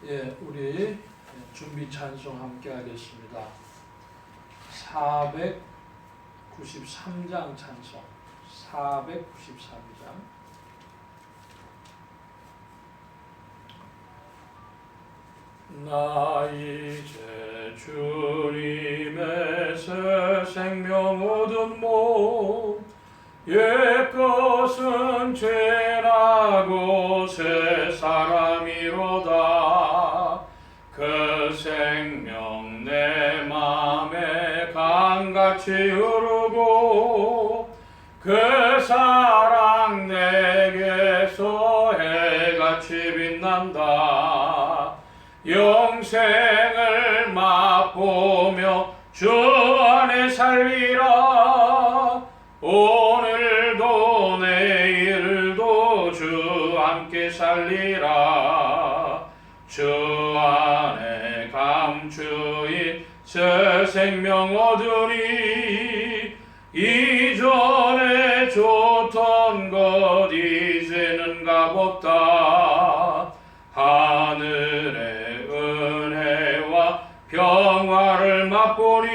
예, 우리 준비 찬송 함께 하겠습니다. 493장 찬송. 493장. 나 이제 주님의 새 생명 얻은 몸 옛것은 죄라고 새 사람이로다. 그 생명 내 맘에 강같이 흐르고 그 사랑 내게서 해같이 빛난다. 영생을 맛보며 주 안에 살리라. 오늘도 내일도 주 함께 살리라. 주 안에 감추인 새 생명 얻으니 이전에 좋던 것 이제는 값없다. 하늘의 은혜와 평화를 맛보니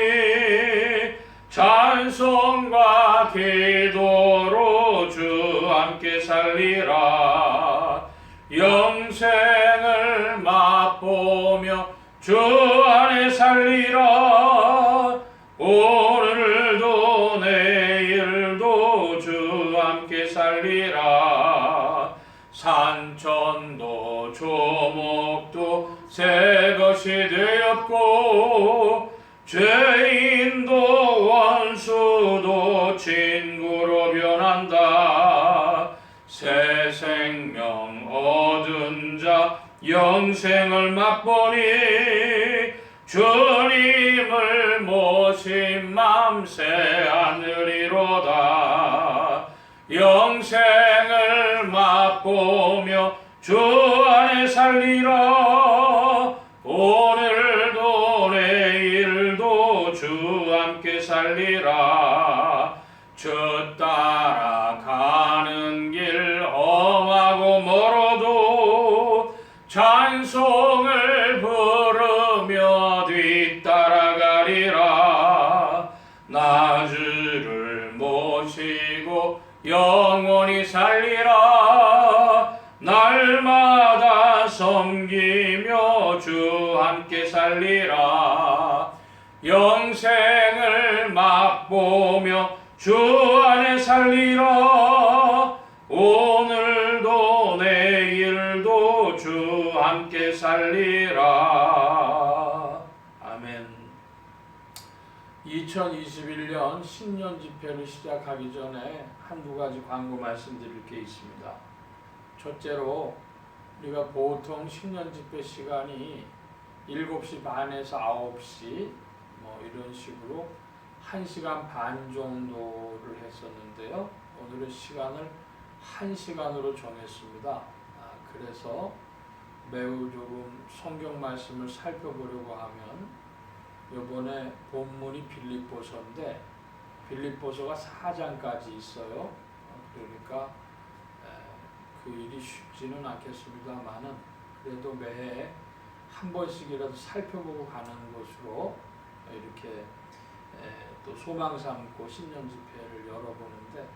찬송과 기도로 주 함께 살리라. 영생을 맛보며 주 안에 살리라. 오늘도 내일도 주 함께 살리라. 산천도 조목도 새 것이 되었고 죄인도 원수도 친구로 변한다. 새 생명 얻은 자 영생을 맛보니 주님을 모신 맘 새 하늘이로다. 영생을 맛보며 주 안에 살리라. 오늘도 내일도 주 함께 살리라. 주 따라가는 길 험하고 멀어도 찬송을 부르며 뒤따라가리라. 나 주를 모시고 영원히 살리라. 날마다 섬기며 주 함께 살리라. 영생을 맛보며 주 안에 살리라. 오늘도 내일도 주 함께 살리라. 아멘. 2021년 신년 집회를 시작하기 전에 한두 가지 광고 말씀드릴 게 있습니다. 첫째로 우리가 보통 신년 집회 시간이 7시 반에서 9시 이런 식으로 1시간 반 정도를 했었는데요. 오늘은 시간을 1시간으로 정했습니다. 그래서 매우 조금 성경 말씀을 살펴보려고 하면 이번에 본문이 빌립보서인데 빌립보서가 4장까지 있어요. 그러니까 그 일이 쉽지는 않겠습니다만은 그래도 매해 한 번씩이라도 살펴보고 가는 것으로 이렇게 또 소망 삼고 신년 집회를 열어보는데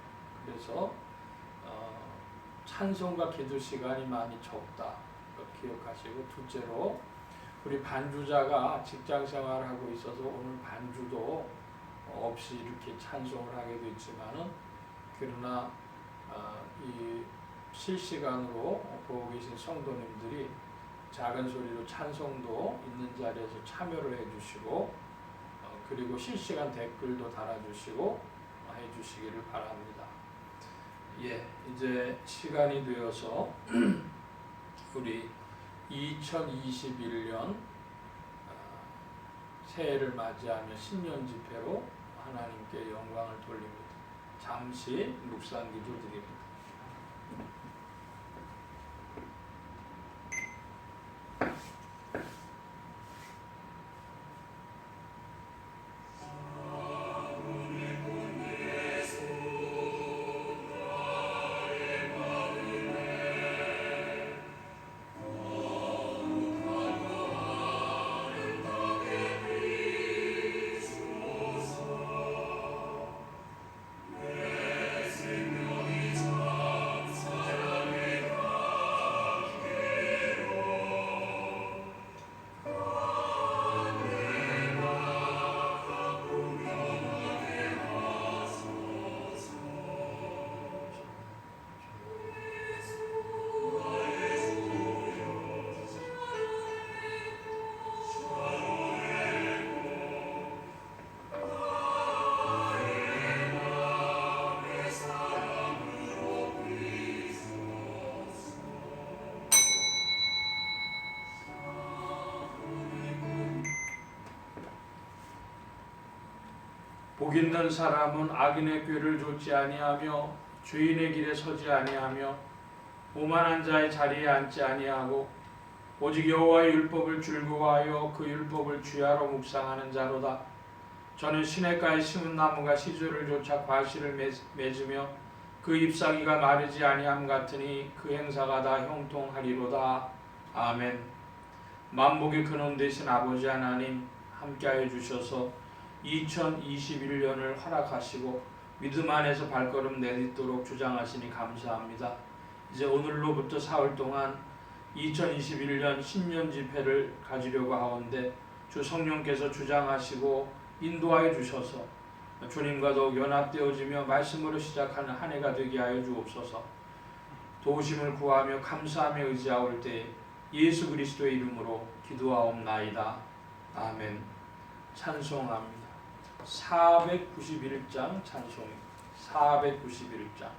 그래서 찬송과 기도 시간이 많이 적다 기억하시고, 둘째로 우리 반주자가 직장 생활하고 있어서 오늘 반주도 없이 이렇게 찬송을 하게 됐지만은 그러나 이 실시간으로 보고 계신 성도님들이 작은 소리로 찬송도 있는 자리에서 참여를 해주시고 그리고 실시간 댓글도 달아주시고 해주시기를 바랍니다. 예, 이제 시간이 되어서 우리 2021년 새해를 맞이하며 신년 집회로 하나님께 영광을 돌립니다. 잠시 묵상 기도 드립니다. 복 있는 사람은 악인의 꾀를 좇지 아니하며 죄인의 길에 서지 아니하며 오만한 자의 자리에 앉지 아니하고 오직 여호와의 율법을 즐거워하여 그 율법을 주야로 묵상하는 자로다. 저는 시냇가에 심은 나무가 시절을 쫓아 과실을 맺으며 그 잎사귀가 마르지 아니함 같으니 그 행사가 다 형통하리로다. 아멘. 만복의 근원 되신 아버지 하나님, 함께하여 주셔서 2021년을 허락하시고 믿음 안에서 발걸음 내딛도록 주장하시니 감사합니다. 이제 오늘로부터 사흘 동안 2021년 신년 집회를 가지려고 하온데 주 성령께서 주장하시고 인도하여 주셔서 주님과 더욱 연합되어지며 말씀으로 시작하는 한 해가 되게 하여 주옵소서. 도우심을 구하며 감사하며 의지하올 때 예수 그리스도의 이름으로 기도하옵나이다. 아멘. 찬송합니다. 491장 찬송입니다. 491장.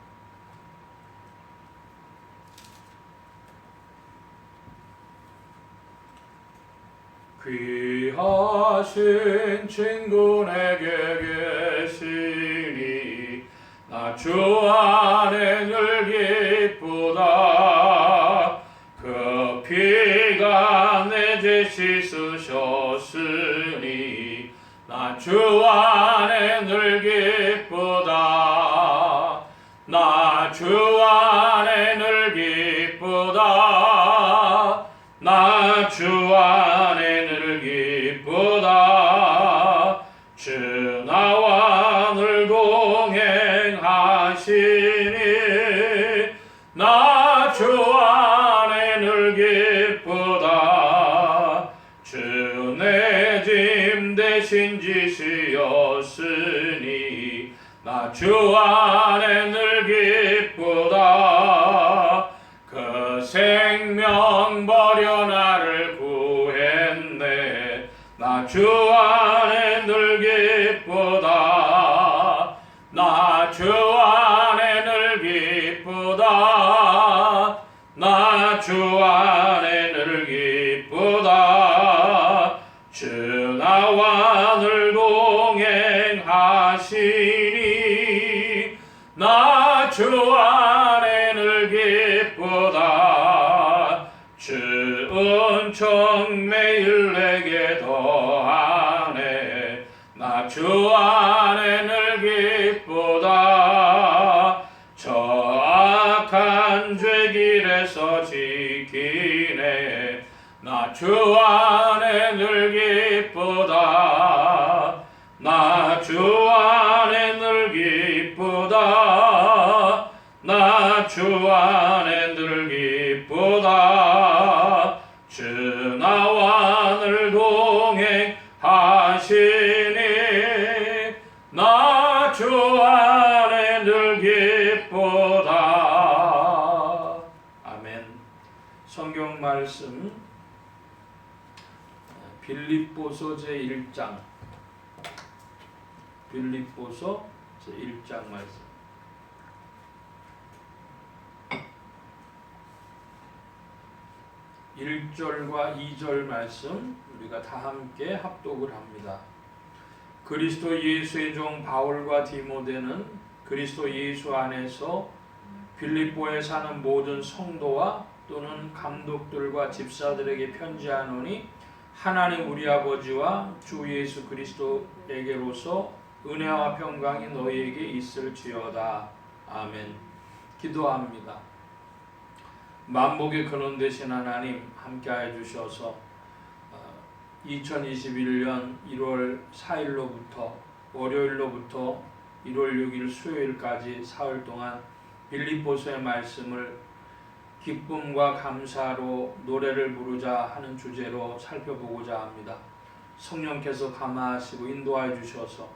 귀하신 친구 내게 계시니 나 주 안에 늘 기쁘다. 그 피가 내 죄 씻으셨으니 나 주 안에 늘 기쁘다. 나 주 안에 늘 기쁘다. 나 주 안에 늘 기쁘다. 주 나와 늘 동행하시니 나 주 안에 늘 기쁘다. 주 내 짐 대신 지시었으니 나 주 안에 늘 기쁘다. 그 생명 버려 나를 구했네. 나 주 안에 늘 기쁘다. 나 주 안에 늘 기쁘다. 나 주 안에 늘 기쁘다. 주 나와 늘 동행하시니 나 주 안에 늘 기쁘다. 주 은총 매일 내게 더하네. 나 주 안에 늘 기쁘다. 저 악한 죄길에서 지키네. 나 주 안에 늘 기쁘다. 나 주 안에 늘 기쁘다. 나 주 안에 늘 기쁘다. 주 나와 늘 동행하시니 나 주 안에 늘 기쁘다. 아멘. 성경 말씀 빌립보서 제1장 빌립보서 제1장 말씀 1절과 2절 말씀 우리가 다 함께 합독을 합니다. 그리스도 예수의 종 바울과 디모데는 그리스도 예수 안에서 빌립보에 사는 모든 성도와 또는 감독들과 집사들에게 편지하노니 하나님 우리 아버지와 주 예수 그리스도에게로서 은혜와 평강이 너희에게 있을지어다. 아멘. 기도합니다. 만복의 근원 되신 하나님 함께하여 주셔서 2021년 1월 4일로부터 월요일로부터 1월 6일 수요일까지 사흘 동안 빌립보서의 말씀을 기쁨과 감사로 노래를 부르자 하는 주제로 살펴보고자 합니다. 성령께서 감화하시고 인도하여 주셔서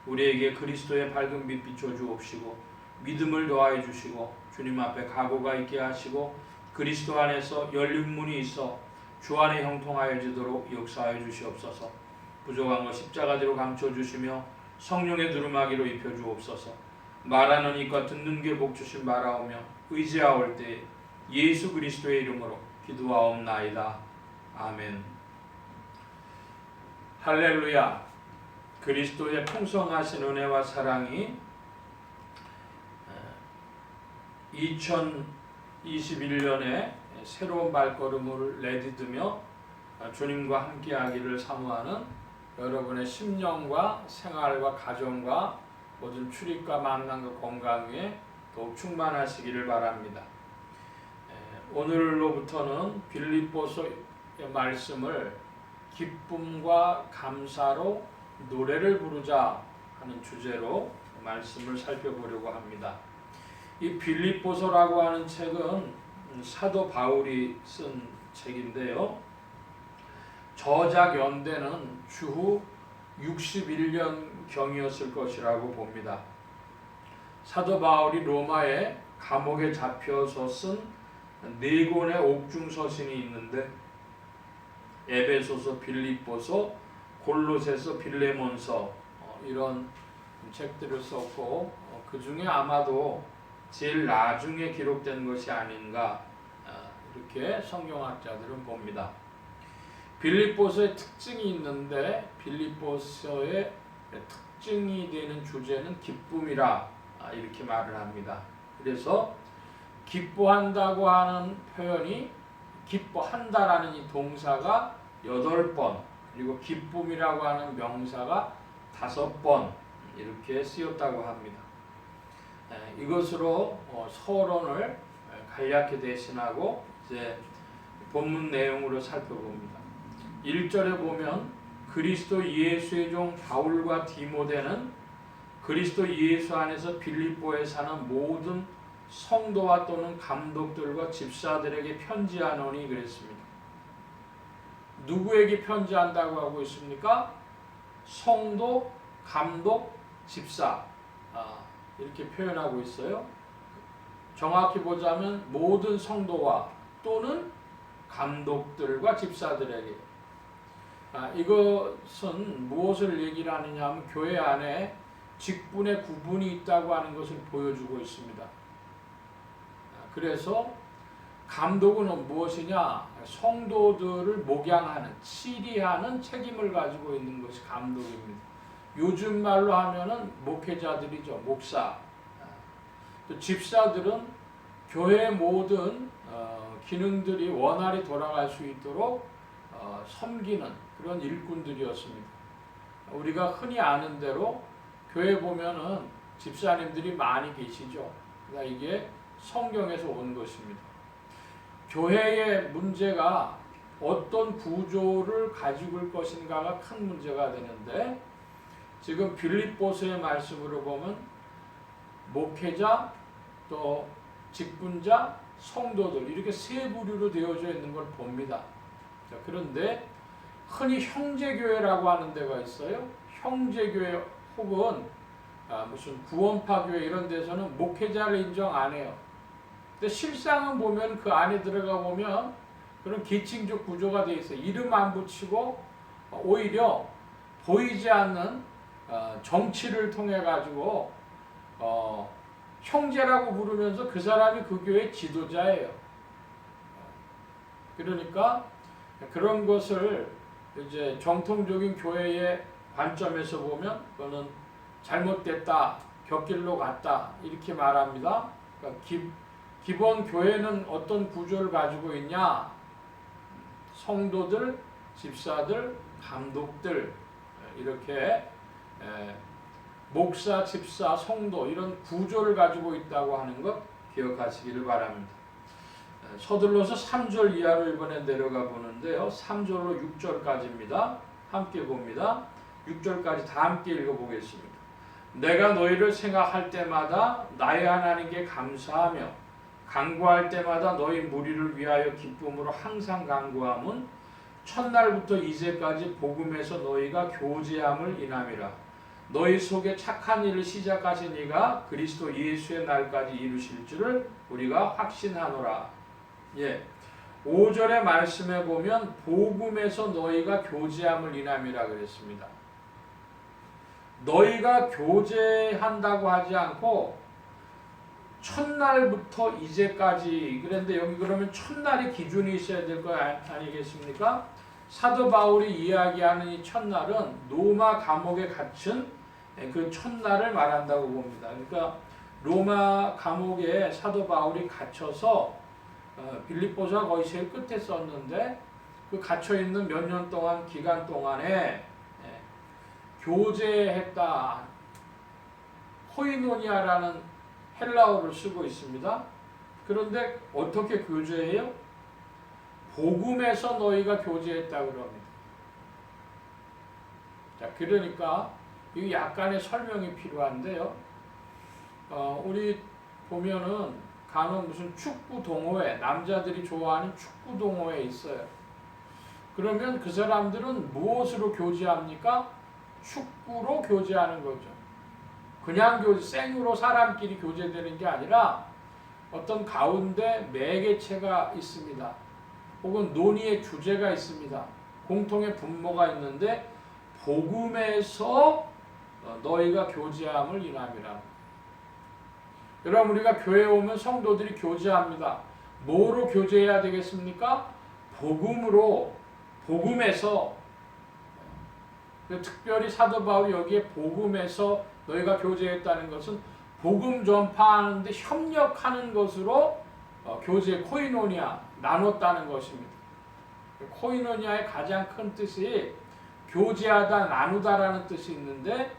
우리에게 그리스도의 밝은 빛 비춰주옵시고 믿음을 더하여 주시고 주님 앞에 각오가 있게 하시고 그리스도 안에서 열린 문이 있어 주 안에 형통하여지도록 역사하여 주시옵소서. 부족한 것 십자가대로 감춰주시며 성령의 두루마기로 입혀주옵소서. 말하는 입과 듣는 귀에 복 주신 바라오며 의지하올 때 예수 그리스도의 이름으로 기도하옵나이다. 아멘. 할렐루야. 그리스도의 풍성하신 은혜와 사랑이 2021년에 새로운 발걸음을 내딛으며 주님과 함께하기를 사모하는 여러분의 심령과 생활과 가정과 모든 출입과 만남과 건강 위에 더욱 충만하시기를 바랍니다. 오늘로부터는 빌립보서의 말씀을 기쁨과 감사로 노래를 부르자 하는 주제로 말씀을 살펴보려고 합니다. 이 빌립보서라고 하는 책은 사도 바울이 쓴 책인데요. 저작 연대는 주후 61년경이었을 것이라고 봅니다. 사도 바울이 로마의 감옥에 잡혀서 쓴 4권의 옥중서신이 있는데 에베소서, 빌립보서, 골로새서, 빌레몬서 이런 책들을 썼고 그 중에 아마도 제일 나중에 기록된 것이 아닌가 이렇게 성경학자들은 봅니다. 빌립보서의 특징이 있는데 빌립보서의 특징이 되는 주제는 기쁨이라 이렇게 말을 합니다. 그래서 기뻐한다고 하는 표현이 기뻐한다라는 이 동사가 8번 그리고 기쁨이라고 하는 명사가 5번 이렇게 쓰였다고 합니다. 이것으로 서론을 간략히 대신하고 이제 본문 내용으로 살펴봅니다. 1절에 보면 그리스도 예수의 종 바울과 디모데는 그리스도 예수 안에서 빌립보에 사는 모든 성도와 또는 감독들과 집사들에게 편지하노니 그랬습니다. 누구에게 편지한다고 하고 있습니까? 성도, 감독, 집사 이렇게 표현하고 있어요. 정확히 보자면 모든 성도와 또는 감독들과 집사들에게 이것은 무엇을 얘기를 하느냐 하면 교회 안에 직분의 구분이 있다고 하는 것을 보여주고 있습니다. 그래서 감독은 무엇이냐? 성도들을 목양하는, 치리하는 책임을 가지고 있는 것이 감독입니다. 요즘 말로 하면은 목회자들이죠. 목사. 또 집사들은 교회의 모든 기능들이 원활히 돌아갈 수 있도록 섬기는 그런 일꾼들이었습니다. 우리가 흔히 아는 대로 교회 보면은 집사님들이 많이 계시죠. 그러니까 이게 성경에서 온 것입니다. 교회의 문제가 어떤 구조를 가지고 올 것인가가 큰 문제가 되는데 지금 빌립보서의 말씀으로 보면 목회자, 또 직분자, 성도들 이렇게 세 부류로 되어져 있는 걸 봅니다. 자, 그런데 흔히 형제교회라고 하는 데가 있어요. 형제교회 혹은 무슨 구원파 교회 이런 데서는 목회자를 인정 안 해요. 근데 실상은 보면 그 안에 들어가 보면 그런 계층적 구조가 되어 있어요. 이름 안 붙이고 오히려 보이지 않는 정치를 통해 가지고 형제라고 부르면서 그 사람이 그 교회의 지도자예요. 그러니까 그런 것을 이제 정통적인 교회의 관점에서 보면 그거는 잘못됐다, 곁길로 갔다 이렇게 말합니다. 그러니까 기본 교회는 어떤 구조를 가지고 있냐? 성도들, 집사들, 감독들 이렇게 목사, 집사, 성도 이런 구조를 가지고 있다고 하는 것 기억하시기를 바랍니다. 서둘러서 3절 이하로 이번에 내려가 보는데요. 3절로 6절까지입니다. 함께 봅니다. 6절까지 다 함께 읽어보겠습니다. 내가 너희를 생각할 때마다 나의 하나님께 감사하며 간구할 때마다 너희 무리를 위하여 기쁨으로 항상 간구함은 첫날부터 이제까지 복음에서 너희가 교제함을 인함이라. 너희 속에 착한 일을 시작하신 이가 그리스도 예수의 날까지 이루실 줄을 우리가 확신하노라. 5절의 말씀에 보면 복음에서 너희가 교제함을 인함이라 그랬습니다. 너희가 교제한다고 하지 않고 첫날부터 이제까지 그런데 여기 그러면 첫날의 기준이 있어야 될 거 아니겠습니까? 사도 바울이 이야기하는 이 첫날은 로마 감옥에 갇힌 그 첫날을 말한다고 봅니다. 그러니까 로마 감옥에 사도 바울이 갇혀서 빌립보서가 거의 제일 끝에 썼는데 그 갇혀 있는 몇 년 동안 기간 동안에 교제했다. 코이노니아라는 헬라어를 쓰고 있습니다. 그런데 어떻게 교제해요? 복음에서 너희가 교제했다고 합니다. 자, 그러니까 이 약간의 설명이 필요한데요. 우리 보면은 간혹 무슨 축구 동호회, 남자들이 좋아하는 축구 동호회 있어요. 그러면 그 사람들은 무엇으로 교제합니까? 축구로 교제하는 거죠. 그냥 생으로 사람끼리 교제되는 게 아니라 어떤 가운데 매개체가 있습니다. 혹은 논의의 주제가 있습니다. 공통의 분모가 있는데 복음에서 너희가 교제함을 인함이라. 여러분, 우리가 교회에 오면 성도들이 교제합니다. 뭐로 교제해야 되겠습니까? 복음으로, 복음에서. 특별히 사도 바울이 여기에 복음에서 너희가 교제했다는 것은 복음 전파하는데 협력하는 것으로 교제, 코이노니아, 나눴다는 것입니다. 코이노니아의 가장 큰 뜻이 교제하다, 나누다라는 뜻이 있는데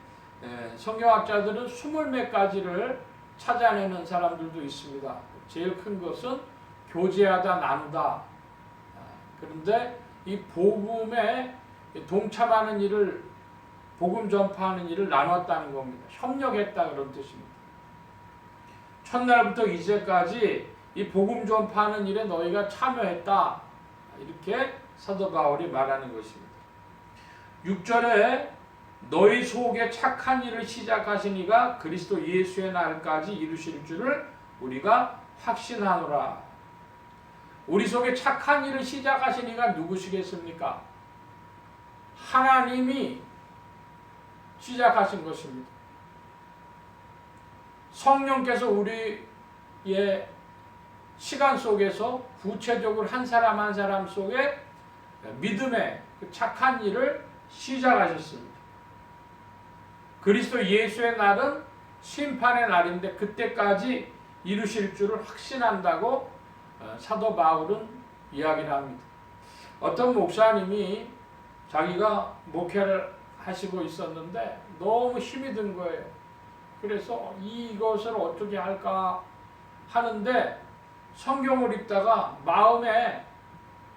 성경학자들은 20몇 가지를 찾아내는 사람들도 있습니다. 제일 큰 것은 교제하다, 나누다. 그런데 이 복음에 동참하는 일을, 복음 전파하는 일을 나눴다는 겁니다. 협력했다 그런 뜻입니다. 첫날부터 이제까지 이 복음 전파하는 일에 너희가 참여했다. 이렇게 사도 바울이 말하는 것입니다. 6절에 너희 속에 착한 일을 시작하신 이가 그리스도 예수의 날까지 이루실 줄을 우리가 확신하노라. 우리 속에 착한 일을 시작하신 이가 누구시겠습니까? 하나님이 시작하신 것입니다. 성령께서 우리의 시간 속에서 구체적으로 한 사람 한 사람 속에 믿음의 그 착한 일을 시작하셨습니다. 그리스도 예수의 날은 심판의 날인데 그때까지 이루실 줄을 확신한다고 사도 바울은 이야기를 합니다. 어떤 목사님이 자기가 목회를 하시고 있었는데 너무 힘이 든 거예요. 그래서 이것을 어떻게 할까 하는데 성경을 읽다가 마음에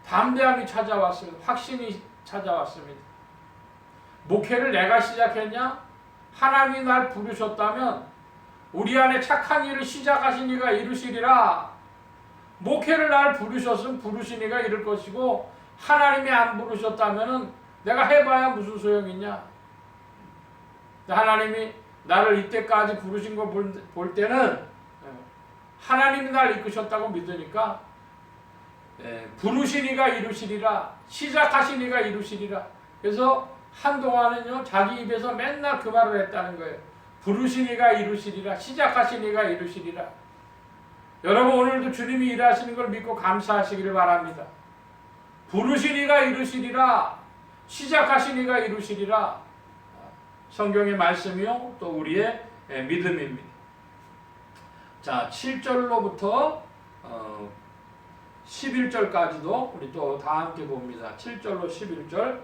담대함이 찾아왔습니다. 확신이 찾아왔습니다. 목회를 내가 시작했냐? 하나님이 날 부르셨다면 우리 안에 착한 일을 시작하신 이가 이루시리라. 목회를 날 부르셨으면 부르신 이가 이룰 것이고 하나님이 안 부르셨다면 내가 해봐야 무슨 소용이냐? 하나님이 나를 이때까지 부르신 거 볼 때는 하나님이 날 이끄셨다고 믿으니까 부르신 이가 이루시리라. 시작하신 이가 이루시리라. 그래서 한동안은요 자기 입에서 맨날 그 말을 했다는 거예요. 부르신 이가 이루시리라. 시작하신 이가 이루시리라. 여러분, 오늘도 주님이 일하시는 걸 믿고 감사하시기를 바랍니다. 부르신 이가 이루시리라. 시작하신 이가 이루시리라. 성경의 말씀이요 또 우리의 믿음입니다. 자, 7절로부터 11절까지도 우리 또 다 함께 봅니다. 7절로 11절.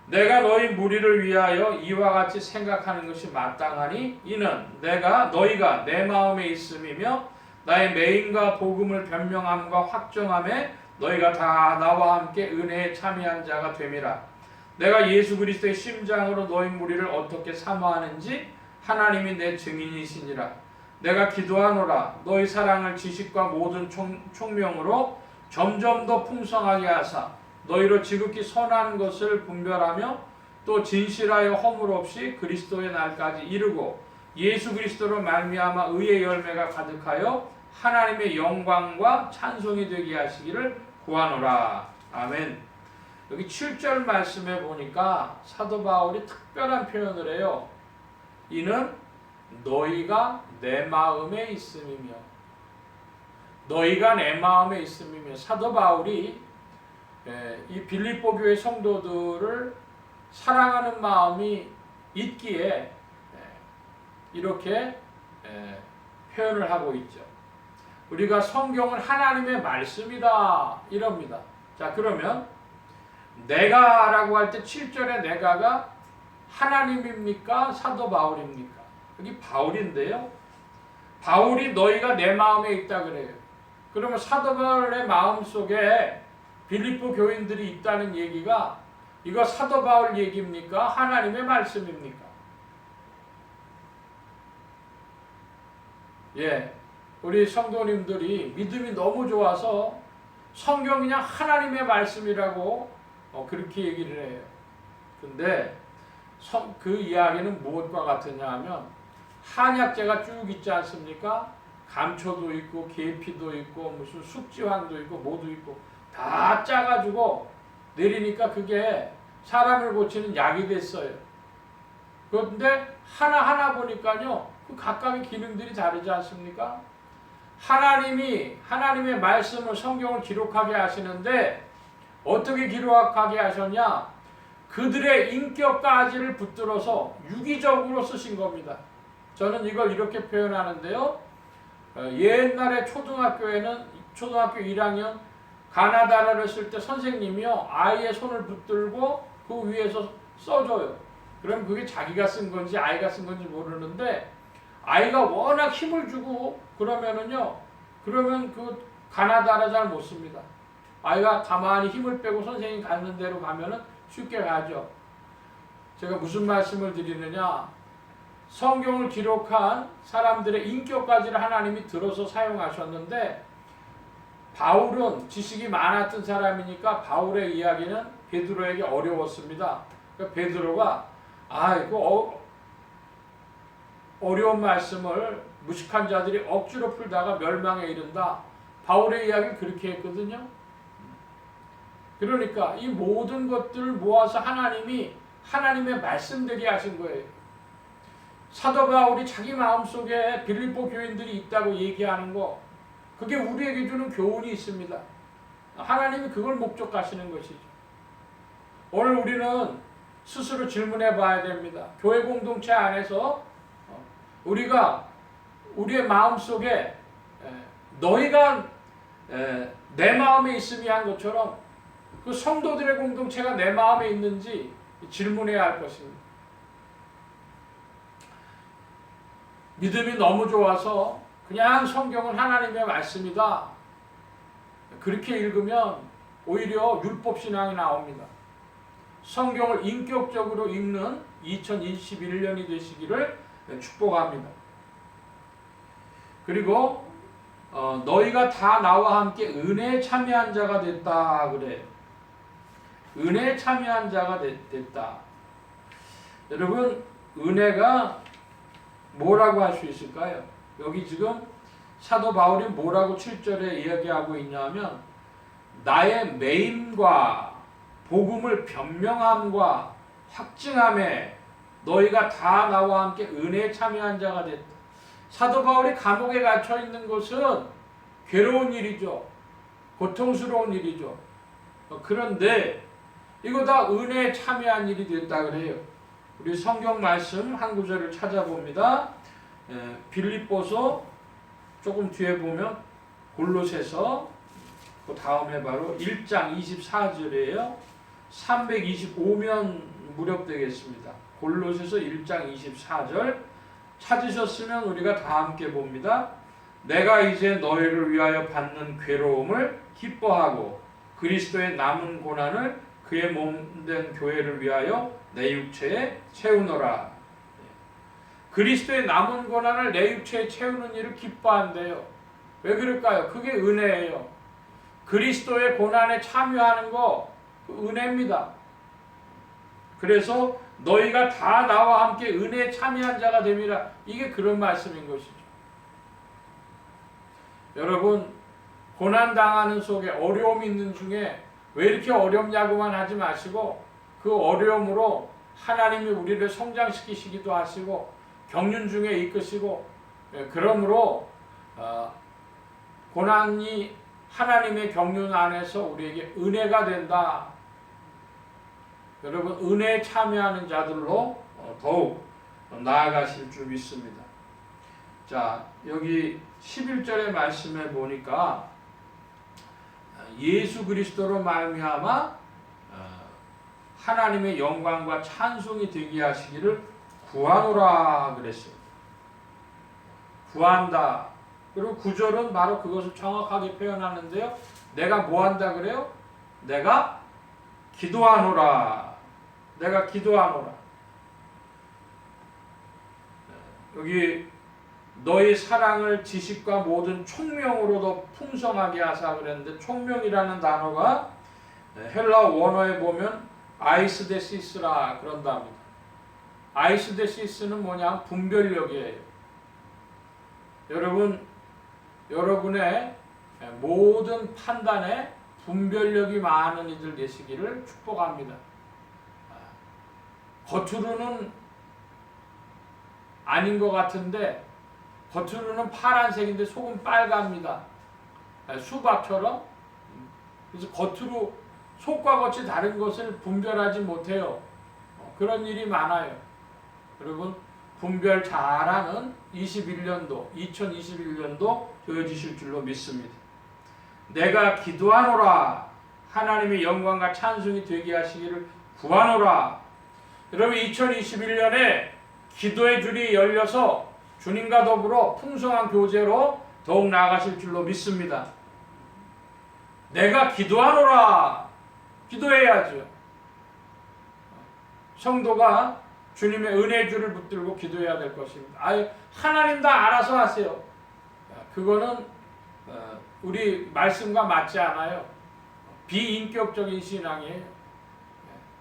내가 너희 무리를 위하여 이와 같이 생각하는 것이 마땅하니 이는 너희가 내 마음에 있음이며 나의 매임과 복음을 변명함과 확정함에 너희가 다 나와 함께 은혜에 참여한 자가 됨이라. 내가 예수 그리스도의 심장으로 너희 무리를 어떻게 사모하는지 하나님이 내 증인이시니라. 내가 기도하노라. 너희 사랑을 지식과 모든 총명으로 점점 더 풍성하게 하사 너희로 지극히 선한 것을 분별하며 또 진실하여 허물 없이 그리스도의 날까지 이르고 예수 그리스도로 말미암아 의의 열매가 가득하여 하나님의 영광과 찬송이 되게 하시기를 구하노라. 아멘. 여기 7절 말씀에 보니까 사도 바울이 특별한 표현을 해요. 이는 너희가 내 마음에 있음이며. 너희가 내 마음에 있음이며. 사도 바울이 이 빌립보 교회 성도들을 사랑하는 마음이 있기에 이렇게 표현을 하고 있죠. 우리가 성경은 하나님의 말씀이다 이럽니다. 자, 그러면 내가라고 할 때 7절에 내가가 하나님입니까? 사도 바울입니까? 여기 바울인데요. 바울이 너희가 내 마음에 있다 그래요. 그러면 사도 바울의 마음속에 빌립보 교인들이 있다는 얘기가 이거 사도 바울 얘기입니까? 하나님의 말씀입니까? 예, 우리 성도님들이 믿음이 너무 좋아서 성경 그냥 하나님의 말씀이라고 그렇게 얘기를 해요. 근데 그 이야기는 무엇과 같으냐 하면 한약재가 쭉 있지 않습니까? 감초도 있고 계피도 있고 무슨 숙지황도 있고 뭐도 있고 다 짜가지고 내리니까 그게 사람을 고치는 약이 됐어요. 그런데 하나하나 보니까요 그 각각의 기능들이 다르지 않습니까? 하나님이 하나님의 말씀을 성경을 기록하게 하시는데 어떻게 기록하게 하셨냐? 그들의 인격까지를 붙들어서 유기적으로 쓰신 겁니다. 저는 이걸 이렇게 표현하는데요. 옛날에 초등학교에는 초등학교 1학년 가나다라를 쓸 때 선생님이요 아이의 손을 붙들고 그 위에서 써줘요. 그럼 그게 자기가 쓴 건지 아이가 쓴 건지 모르는데 아이가 워낙 힘을 주고 그러면 그 가나다라 잘 못 씁니다. 아이가 가만히 힘을 빼고 선생님 가는 대로 가면은 쉽게 가죠. 제가 무슨 말씀을 드리느냐? 성경을 기록한 사람들의 인격까지를 하나님이 들어서 사용하셨는데 바울은 지식이 많았던 사람이니까 바울의 이야기는 베드로에게 어려웠습니다. 그러니까 베드로가 어려운 말씀을 무식한 자들이 억지로 풀다가 멸망에 이른다. 바울의 이야기는 그렇게 했거든요. 그러니까 이 모든 것들을 모아서 하나님이 하나님의 말씀되게 하신 거예요. 사도 바울이 자기 마음속에 빌립보 교인들이 있다고 얘기하는 거 그게 우리에게 주는 교훈이 있습니다. 하나님이 그걸 목적하시는 것이죠. 오늘 우리는 스스로 질문해 봐야 됩니다. 교회 공동체 안에서 우리가 우리의 마음속에 너희가 내 마음에 있음이 한 것처럼 그 성도들의 공동체가 내 마음에 있는지 질문해야 할 것입니다. 믿음이 너무 좋아서 그냥 성경은 하나님의 말씀이다. 그렇게 읽으면 오히려 율법신앙이 나옵니다. 성경을 인격적으로 읽는 2021년이 되시기를 축복합니다. 그리고 너희가 다 나와 함께 은혜에 참여한 자가 됐다 그래. 은혜에 참여한 자가 됐다. 여러분 은혜가 뭐라고 할 수 있을까요? 여기 지금 사도 바울이 뭐라고 7절에 이야기하고 있냐면 나의 매임과 복음을 변명함과 확증함에 너희가 다 나와 함께 은혜에 참여한 자가 됐다. 사도 바울이 감옥에 갇혀 있는 것은 괴로운 일이죠. 고통스러운 일이죠. 그런데 이거 다 은혜에 참여한 일이 됐다 그래요. 우리 성경 말씀 한 구절을 찾아봅니다. 빌립보서 조금 뒤에 보면 골로새서 그 다음에 바로 1장 24절이에요. 325면 무렵되겠습니다. 골로새서 1장 24절 찾으셨으면 우리가 다 함께 봅니다. 내가 이제 너희를 위하여 받는 괴로움을 기뻐하고 그리스도의 남은 고난을 그의 몸된 교회를 위하여 내 육체에 채우노라. 그리스도의 남은 고난을 내 육체에 채우는 일을 기뻐한대요. 왜 그럴까요? 그게 은혜예요. 그리스도의 고난에 참여하는 거 은혜입니다. 그래서 너희가 다 나와 함께 은혜에 참여한 자가 됨이라. 이게 그런 말씀인 것이죠. 여러분 고난당하는 속에 어려움이 있는 중에 왜 이렇게 어렵냐고만 하지 마시고 그 어려움으로 하나님이 우리를 성장시키시기도 하시고 경륜 중에 이끄시고 그러므로 고난이 하나님의 경륜 안에서 우리에게 은혜가 된다. 여러분 은혜에 참여하는 자들로 더욱 나아가실 줄 믿습니다. 자, 여기 11절의 말씀에 보니까 예수 그리스도로 말미암아 하나님의 영광과 찬송이 되게 하시기를 구하노라 그랬어요. 구한다. 그리고 9절은 바로 그것을 정확하게 표현하는데요. 내가 뭐 한다 그래요? 내가 기도하노라. 내가 기도하노라. 여기 너희 사랑을 지식과 모든 총명으로도 풍성하게 하사 그랬는데 총명이라는 단어가 헬라 원어에 보면 아이스데시스라 그런답니다. 아이스데시스는 뭐냐? 분별력이에요. 여러분의 모든 판단에 분별력이 많은 이들 되시기를 축복합니다. 겉으로는 아닌 것 같은데 겉으로는 파란색인데 속은 빨갑니다. 수박처럼. 그래서 겉으로 속과 겉이 다른 것을 분별하지 못해요. 그런 일이 많아요. 여러분 분별 잘하는 2021년도 되어지실 줄로 믿습니다. 내가 기도하노라. 하나님의 영광과 찬송이 되게 하시기를 구하노라. 여러분 2021년에 기도의 줄이 열려서 주님과 더불어 풍성한 교제로 더욱 나아가실 줄로 믿습니다. 내가 기도하노라. 기도해야죠. 성도가 주님의 은혜의 줄을 붙들고 기도해야 될 것입니다. 하나님 다 알아서 하세요. 그거는 우리 말씀과 맞지 않아요. 비인격적인 신앙이에요.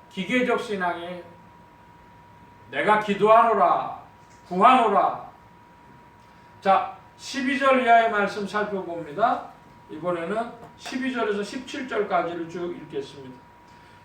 기계적 신앙이에요. 내가 기도하노라. 구하노라. 자, 12절 이하의 말씀 살펴봅니다. 이번에는 12절에서 17절까지를 쭉 읽겠습니다.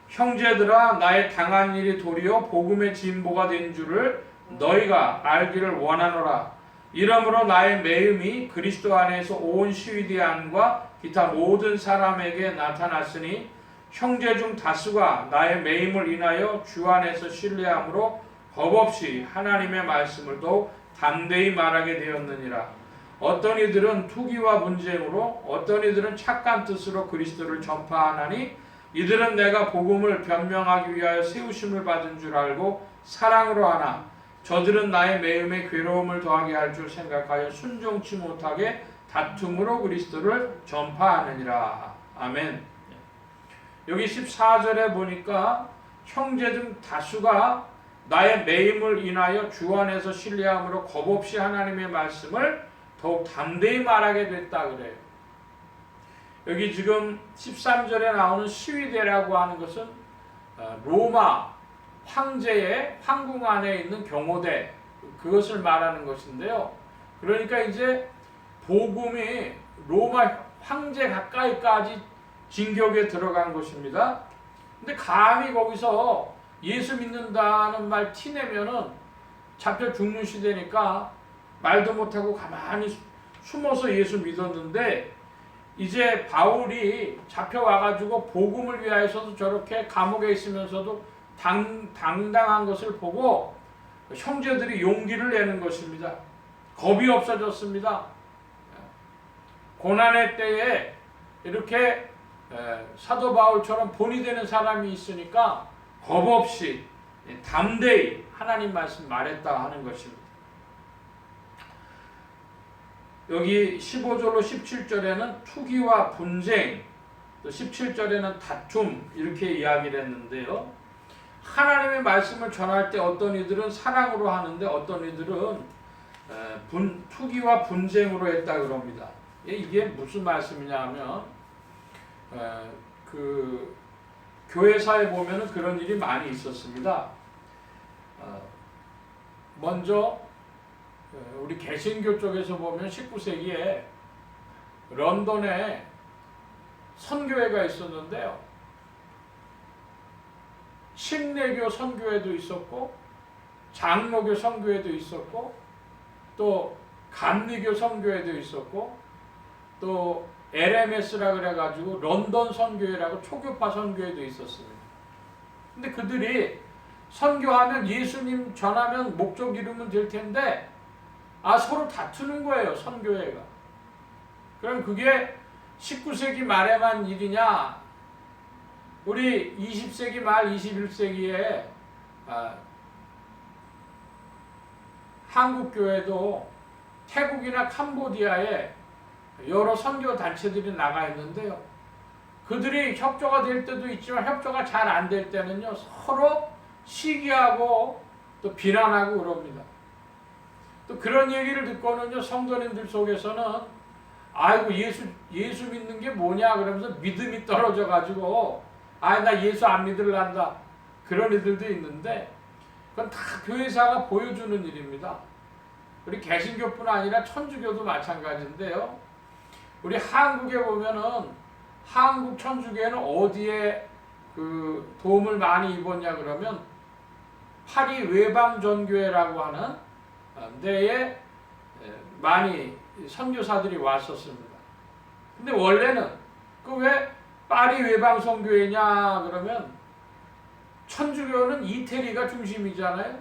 형제들아, 나의 당한 일이 도리어 복음의 진보가 된 줄을 너희가 알기를 원하노라. 이러므로 나의 매음이 그리스도 안에서 온 시위대 안과 기타 모든 사람에게 나타났으니 형제 중 다수가 나의 매임을 인하여 주 안에서 신뢰함으로 겁없이 하나님의 말씀을 더욱 담대히 말하게 되었느니라. 어떤 이들은 투기와 분쟁으로 어떤 이들은 착한 뜻으로 그리스도를 전파하나니 이들은 내가 복음을 변명하기 위하여 세우심을 받은 줄 알고 사랑으로 하나 저들은 나의 매음에 괴로움을 더하게 할 줄 생각하여 순종치 못하게 다툼으로 그리스도를 전파하느니라. 아멘. 여기 14절에 보니까 형제 중 다수가 나의 매임을 인하여 주 안에서 신뢰함으로 겁없이 하나님의 말씀을 더욱 담대히 말하게 됐다 그래요. 여기 지금 13절에 나오는 시위대라고 하는 것은 로마 황제의 황궁 안에 있는 경호대, 그것을 말하는 것인데요. 그러니까 이제 복음이 로마 황제 가까이까지 진격에 들어간 것입니다. 근데 감히 거기서 예수 믿는다는 말 티내면은 잡혀 죽는 시대니까 말도 못하고 가만히 숨어서 예수 믿었는데, 이제 바울이 잡혀와가지고 복음을 위하여서도 저렇게 감옥에 있으면서도 당당한 것을 보고 형제들이 용기를 내는 것입니다. 겁이 없어졌습니다. 고난의 때에 이렇게 사도 바울처럼 본이 되는 사람이 있으니까 겁없이 담대히 하나님 말씀 말했다 하는 것입니다. 여기 15절로 17절에는 투기와 분쟁, 또 17절에는 다툼, 이렇게 이야기를 했는데요. 하나님의 말씀을 전할 때 어떤 이들은 사랑으로 하는데 어떤 이들은 투기와 분쟁으로 했다 그럽니다. 이게 무슨 말씀이냐 하면 그 교회사에 보면은 그런 일이 많이 있었습니다. 먼저 우리 개신교 쪽에서 보면 19세기에 런던에 선교회가 있었는데요. 신내교 선교회도 있었고 장로교 선교회도 있었고 또 감리교 선교회도 있었고 또 LMS라 그래가지고 런던 선교회라고 초교파 선교회도 있었습니다. 근데 그들이 선교하면 예수님 전하면 목적 이루면 될 텐데 서로 다투는 거예요, 선교회가. 그럼 그게 19세기 말에만 일이냐? 우리 20세기 말 21세기에 한국 교회도 태국이나 캄보디아에 여러 선교 단체들이 나가 있는데요. 그들이 협조가 될 때도 있지만 협조가 잘 안 될 때는요, 서로 시기하고 또 비난하고 그럽니다. 또 그런 얘기를 듣고는요, 성도님들 속에서는 아이고 예수 믿는 게 뭐냐 그러면서 믿음이 떨어져 가지고 나 예수 안 믿을란다, 그런 애들도 있는데 그건 다 교회사가 보여주는 일입니다. 우리 개신교뿐 아니라 천주교도 마찬가지인데요. 우리 한국에 보면은 한국 천주교회는 어디에 그 도움을 많이 입었냐 그러면 파리 외방전교회라고 하는 데에 많이 선교사들이 왔었습니다. 근데 원래는 그 왜 파리 외방선교회냐 그러면 천주교는 이태리가 중심이잖아요.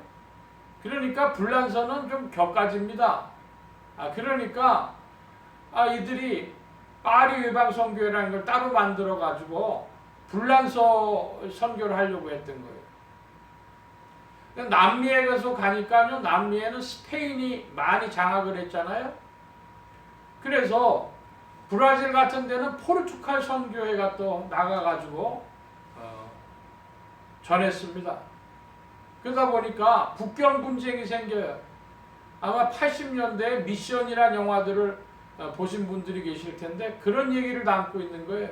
그러니까 불란서는 좀 격가집니다. 그러니까 이들이 파리 외방선교회라는 걸 따로 만들어 가지고 불란서 선교를 하려고 했던 거예요. 남미에 가서 가니까요, 남미에는 스페인이 많이 장악을 했잖아요. 그래서 브라질 같은 데는 포르투갈 선교회가 또 나가가지고 전했습니다. 그러다 보니까 국경 분쟁이 생겨요. 아마 80년대에 미션이라는 영화들을 보신 분들이 계실 텐데 그런 얘기를 담고 있는 거예요.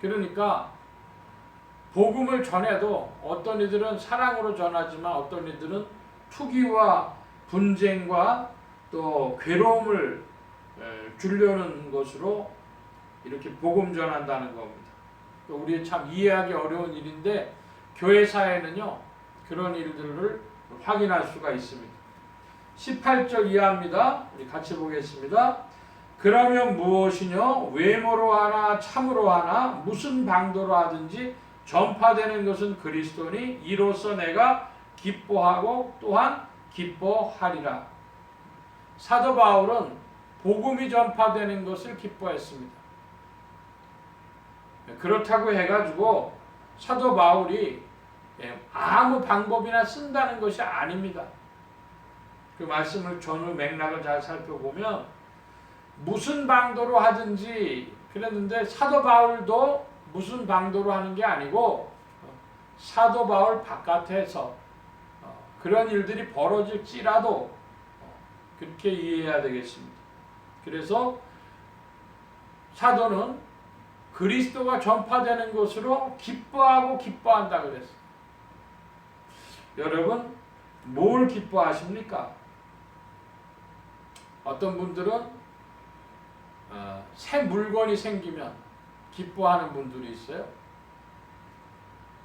그러니까 복음을 전해도 어떤 이들은 사랑으로 전하지만 어떤 이들은 투기와 분쟁과 또 괴로움을 주려는 것으로 이렇게 복음 전한다는 겁니다. 우리 참 이해하기 어려운 일인데 교회사에는요 그런 일들을 확인할 수가 있습니다. 18절 이하입니다. 우리 같이 보겠습니다. 그러면 무엇이뇨? 외모로 하나 참으로 하나 무슨 방도로 하든지 전파되는 것은 그리스도니 이로써 내가 기뻐하고 또한 기뻐하리라. 사도 바울은 복음이 전파되는 것을 기뻐했습니다. 그렇다고 해가지고 사도 바울이 아무 방법이나 쓴다는 것이 아닙니다. 그 말씀을 전후 맥락을 잘 살펴보면 무슨 방도로 하든지 그랬는데 사도 바울도 무슨 방도로 하는 게 아니고 사도 바울 바깥에서 그런 일들이 벌어질지라도 그렇게 이해해야 되겠습니다. 그래서 사도는 그리스도가 전파되는 것으로 기뻐하고 기뻐한다 그랬어요. 여러분 뭘 기뻐하십니까? 어떤 분들은 새 물건이 생기면 기뻐하는 분들이 있어요.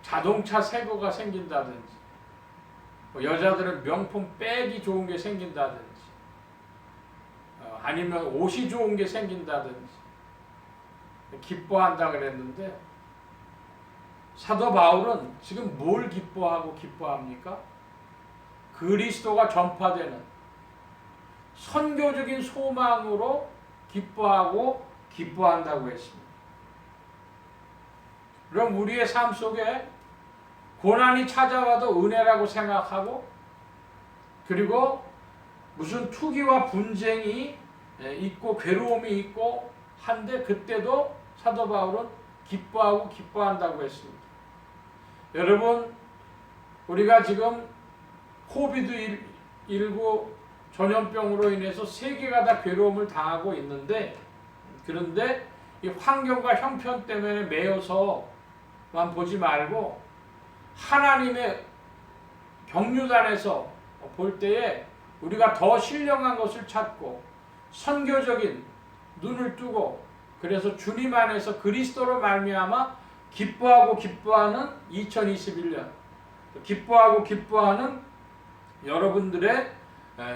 자동차 새 거가 생긴다든지 여자들은 명품 백이 좋은 게 생긴다든지 아니면 옷이 좋은 게 생긴다든지 기뻐한다 그랬는데 사도 바울은 지금 뭘 기뻐하고 기뻐합니까? 그리스도가 전파되는 선교적인 소망으로 기뻐하고 기뻐한다고 했습니다. 그럼 우리의 삶 속에 고난이 찾아와도 은혜라고 생각하고 그리고 무슨 투기와 분쟁이 있고 괴로움이 있고 한데 그때도 사도 바울은 기뻐하고 기뻐한다고 했습니다. 여러분 우리가 지금 코비드19 전염병으로 인해서 세계가 다 괴로움을 당하고 있는데 그런데 이 환경과 형편 때문에 매여서만 보지 말고 하나님의 경륜안에서 볼 때에 우리가 더 신령한 것을 찾고 선교적인 눈을 뜨고 그래서 주님 안에서 그리스도로 말미암아 기뻐하고 기뻐하는 2021년 기뻐하고 기뻐하는 여러분들의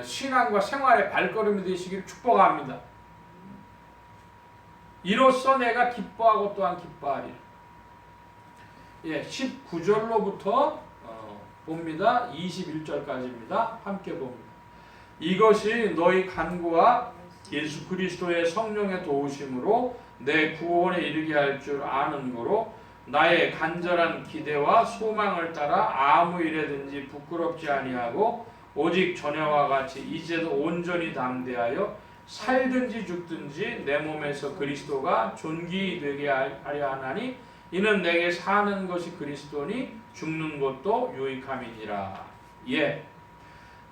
신앙과 생활의 발걸음이 되시기를 축복합니다. 이로써 내가 기뻐하고 또한 기뻐하리라. 예, 19절로부터 봅니다. 21절까지입니다. 함께 봅니다. 이것이 너희 간구와 예수 그리스도의 성령의 도우심으로 내 구원에 이르게 할 줄 아는 거로 나의 간절한 기대와 소망을 따라 아무 일에든지 부끄럽지 아니하고 오직 전에와 같이 이제도 온전히 담대하여 살든지 죽든지 내 몸에서 그리스도가 존귀 되게 하려 하나니 이는 내게 사는 것이 그리스도니 죽는 것도 유익함이니라. 예.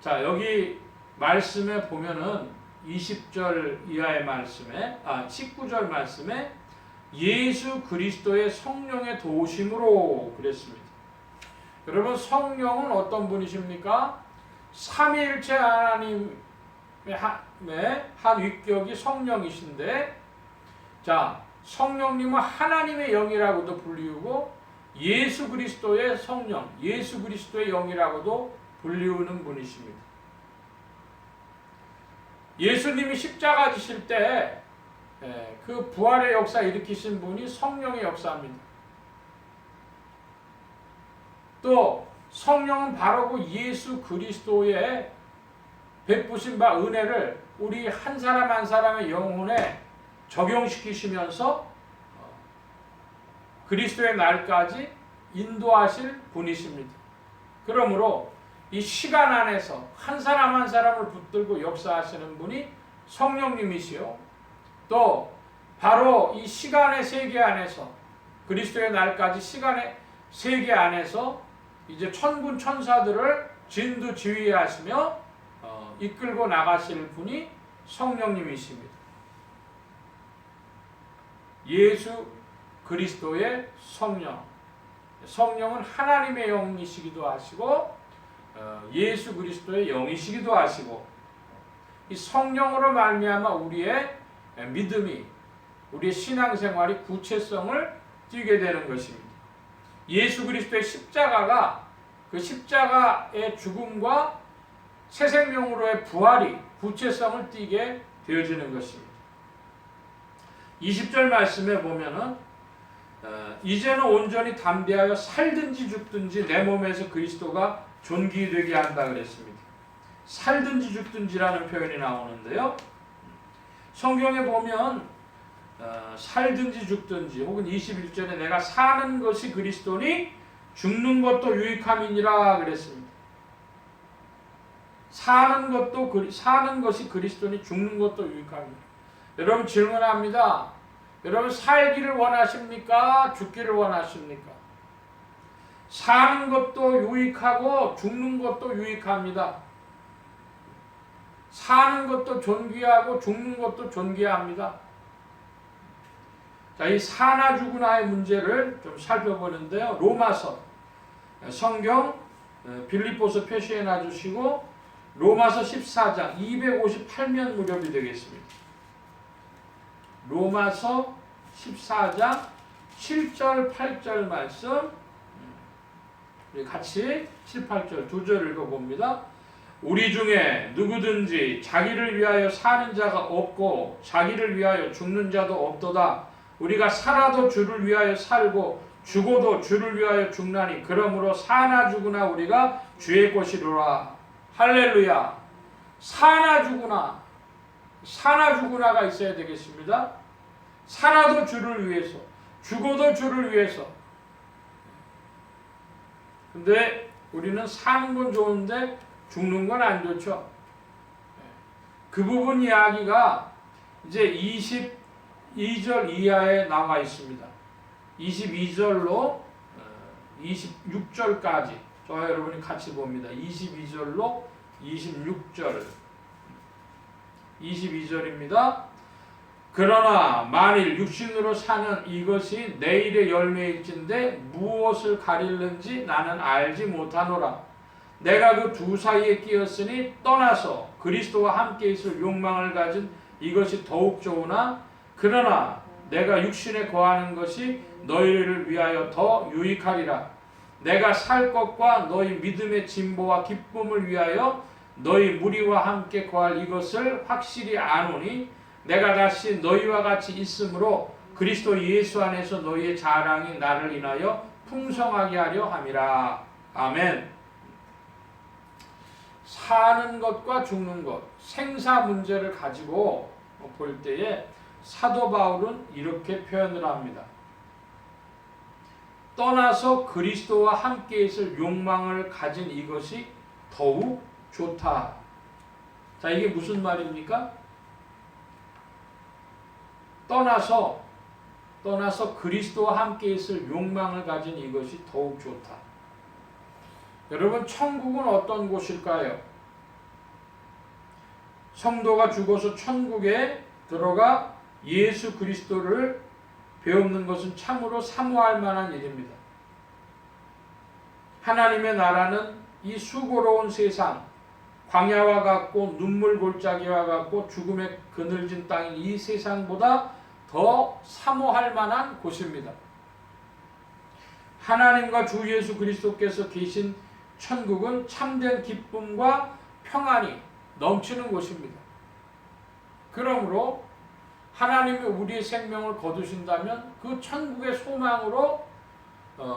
자, 여기 말씀에 보면은 20절 이하의 말씀에 19절 말씀에 예수 그리스도의 성령의 도우심으로 그랬습니다. 여러분, 성령은 어떤 분이십니까? 삼위일체 하나님의 한 위격이 성령이신데, 자, 성령님은 하나님의 영이라고도 불리우고 예수 그리스도의 성령, 예수 그리스도의 영이라고도 불리우는 분이십니다. 예수님이 십자가 지실 때 그 부활의 역사 일으키신 분이 성령의 역사입니다. 또 성령은 바로 그 예수 그리스도의 베푸신 바 은혜를 우리 한 사람 한 사람의 영혼에 적용시키시면서 그리스도의 날까지 인도하실 분이십니다. 그러므로 이 시간 안에서 한 사람 한 사람을 붙들고 역사하시는 분이 성령님이시요, 또 바로 이 시간의 세계 안에서 그리스도의 날까지 시간의 세계 안에서 이제 천군 천사들을 진두지휘하시며 이끌고 나가실 분이 성령님이십니다. 예수 그리스도의 성령, 성령은 하나님의 영이시기도 하시고 예수 그리스도의 영이시기도 하시고, 이 성령으로 말미암아 우리의 믿음이, 우리의 신앙생활이 구체성을 띠게 되는 것입니다. 예수 그리스도의 십자가가, 그 십자가의 죽음과 새 생명으로의 부활이 구체성을 띠게 되어지는 것입니다. 20절 말씀에 보면은 이제는 온전히 담대하여 살든지 죽든지 내 몸에서 그리스도가 존귀되게 한다 그랬습니다. 살든지 죽든지라는 표현이 나오는데요, 성경에 보면 살든지 죽든지 혹은 21절에 내가 사는 것이 그리스도니 죽는 것도 유익함이니라 그랬습니다. 사는 것이 그리스도니 죽는 것도 유익함이니라. 여러분, 질문합니다. 여러분, 살기를 원하십니까? 죽기를 원하십니까? 사는 것도 유익하고 죽는 것도 유익합니다. 사는 것도 존귀하고 죽는 것도 존귀합니다. 자, 이 사나 죽으나의 문제를 좀 살펴보는데요, 로마서, 성경 빌립보서 표시해 놔주시고 로마서 14장 258면 무렵이 되겠습니다. 로마서 14장 7절 8절 말씀, 우리 같이 7, 8절 두 절 읽어봅니다. 우리 중에 누구든지 자기를 위하여 사는 자가 없고 자기를 위하여 죽는 자도 없도다. 우리가 살아도 주를 위하여 살고 죽어도 주를 위하여 죽나니 그러므로 사나 죽으나 우리가 주의 것이로라. 할렐루야. 사나 죽으나가 있어야 되겠습니다. 살아도 주를 위해서, 죽어도 주를 위해서. 근데 우리는 사는 건 좋은데 죽는 건 안 좋죠. 그 부분 이야기가 이제 22절 이하에 나와 있습니다. 22절로 26절까지 저와 여러분이 같이 봅니다. 22절로 26절. 22절입니다. 그러나 만일 육신으로 사는 이것이 내일의 열매일진데 무엇을 가릴는지 나는 알지 못하노라. 내가 그 두 사이에 끼었으니 떠나서 그리스도와 함께 있을 욕망을 가진 이것이 더욱 좋으나 그러나 내가 육신에 거하는 것이 너희를 위하여 더 유익하리라. 내가 살 것과 너희 믿음의 진보와 기쁨을 위하여 너희 무리와 함께 거할 이것을 확실히 아노니 내가 다시 너희와 같이 있으므로 그리스도 예수 안에서 너희의 자랑이 나를 인하여 풍성하게 하려 함이라. 아멘. 사는 것과 죽는 것, 생사 문제를 가지고 볼 때에 사도 바울은 이렇게 표현을 합니다. 떠나서 그리스도와 함께 있을 욕망을 가진 이것이 더욱 좋다. 자, 이게 무슨 말입니까? 떠나서 그리스도와 함께 있을 욕망을 가진 이것이 더욱 좋다. 여러분, 천국은 어떤 곳일까요? 성도가 죽어서 천국에 들어가 예수 그리스도를 배우는 것은 참으로 사모할 만한 일입니다. 하나님의 나라는 이 수고로운 세상, 광야와 같고 눈물 골짜기와 같고 죽음의 그늘진 땅인 이 세상보다 더 사모할 만한 곳입니다. 하나님과 주 예수 그리스도께서 계신 천국은 참된 기쁨과 평안이 넘치는 곳입니다. 그러므로 하나님이 우리의 생명을 거두신다면 그 천국의 소망으로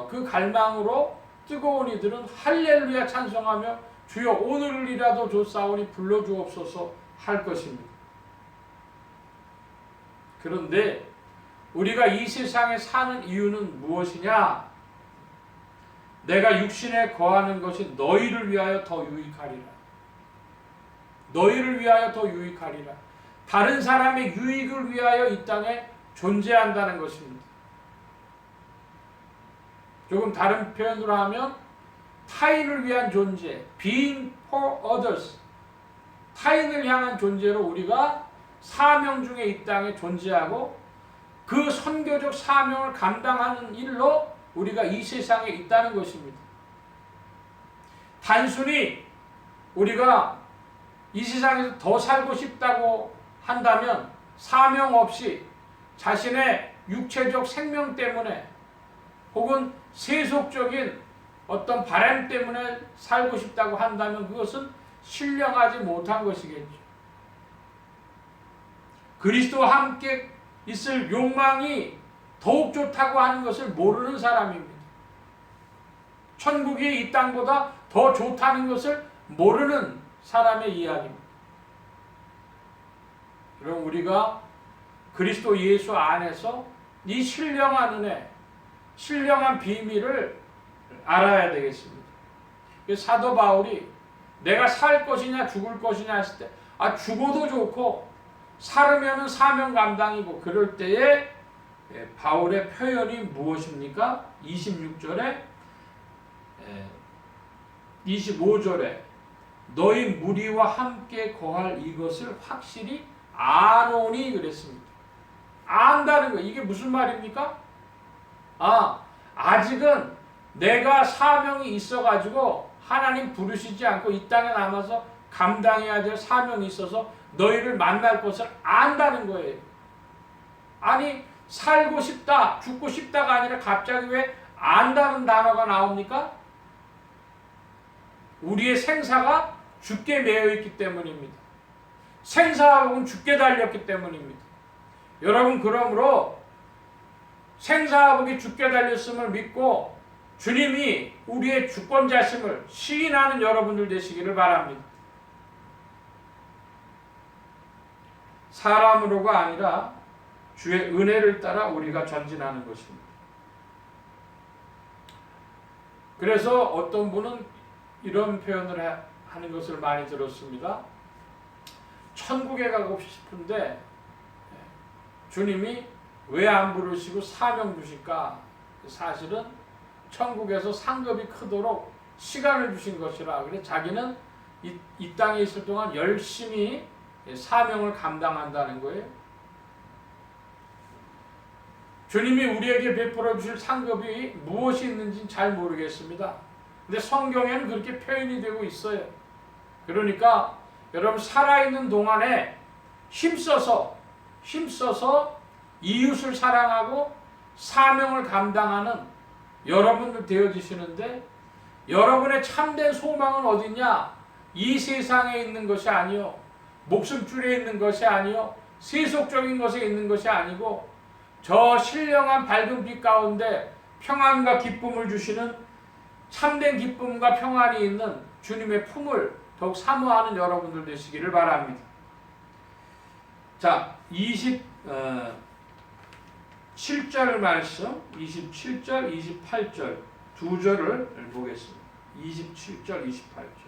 그 갈망으로 뜨거운 이들은 할렐루야 찬송하며 주여 오늘이라도 조사오니 불러주옵소서 할 것입니다. 그런데 우리가 이 세상에 사는 이유는 무엇이냐? 내가 육신에 거하는 것이 너희를 위하여 더 유익하리라. 너희를 위하여 더 유익하리라. 다른 사람의 유익을 위하여 이 땅에 존재한다는 것입니다. 조금 다른 표현으로 하면 타인을 위한 존재, being for others, 타인을 향한 존재로 우리가 사명 중에 이 땅에 존재하고 그 선교적 사명을 감당하는 일로 우리가 이 세상에 있다는 것입니다. 단순히 우리가 이 세상에서 더 살고 싶다고 한다면 사명 없이 자신의 육체적 생명 때문에 혹은 세속적인 어떤 바람 때문에 살고 싶다고 한다면 그것은 신령하지 못한 것이겠죠. 그리스도와 함께 있을 욕망이 더욱 좋다고 하는 것을 모르는 사람입니다. 천국이 이 땅보다 더 좋다는 것을 모르는 사람의 이야기입니다. 그럼 우리가 그리스도 예수 안에서 이 신령한 은혜, 신령한 비밀을 알아야 되겠습니다. 사도 바울이 내가 살 것이냐 죽을 것이냐 했을 때 죽어도 좋고 살으면 사명 감당이고 그럴 때에 바울의 표현이 무엇입니까? 26절에 25절에 너희 무리와 함께 거할 이것을 확실히 아노니 그랬습니다. 안다는 거 이게 무슨 말입니까? 아직은 내가 사명이 있어가지고 하나님 부르시지 않고 이 땅에 남아서 감당해야 될 사명이 있어서 너희를 만날 것을 안다는 거예요. 아니 살고 싶다, 죽고 싶다가 아니라 갑자기 왜 안다는 단어가 나옵니까? 우리의 생사가 죽게 매여 있기 때문입니다. 생사하고는 죽게 달렸기 때문입니다. 여러분 그러므로 생사하고는 죽게 달렸음을 믿고 주님이 우리의 주권자심을 시인하는 여러분들 되시기를 바랍니다. 사람으로가 아니라 주의 은혜를 따라 우리가 전진하는 것입니다. 그래서 어떤 분은 이런 표현을 하는 것을 많이 들었습니다. 천국에 가고 싶은데 주님이 왜 안 부르시고 사명 주실까? 사실은 천국에서 상급이 크도록 시간을 주신 것이라. 그래서 자기는 이 땅에 있을 동안 열심히 사명을 감당한다는 거예요. 주님이 우리에게 베풀어 주실 상급이 무엇이 있는지는 잘 모르겠습니다. 근데 성경에는 그렇게 표현이 되고 있어요. 그러니까 여러분 살아있는 동안에 힘써서 이웃을 사랑하고 사명을 감당하는 여러분들 되어지시는데 여러분의 참된 소망은 어디냐? 이 세상에 있는 것이 아니요 목숨줄에 있는 것이 아니요 세속적인 것에 있는 것이 아니고 저 신령한 밝은 빛 가운데 평안과 기쁨을 주시는 참된 기쁨과 평안이 있는 주님의 품을 더욱 사모하는 여러분들 되시기를 바랍니다. 자, 27절 말씀, 27절, 28절 두 절을 보겠습니다. 27절, 28절.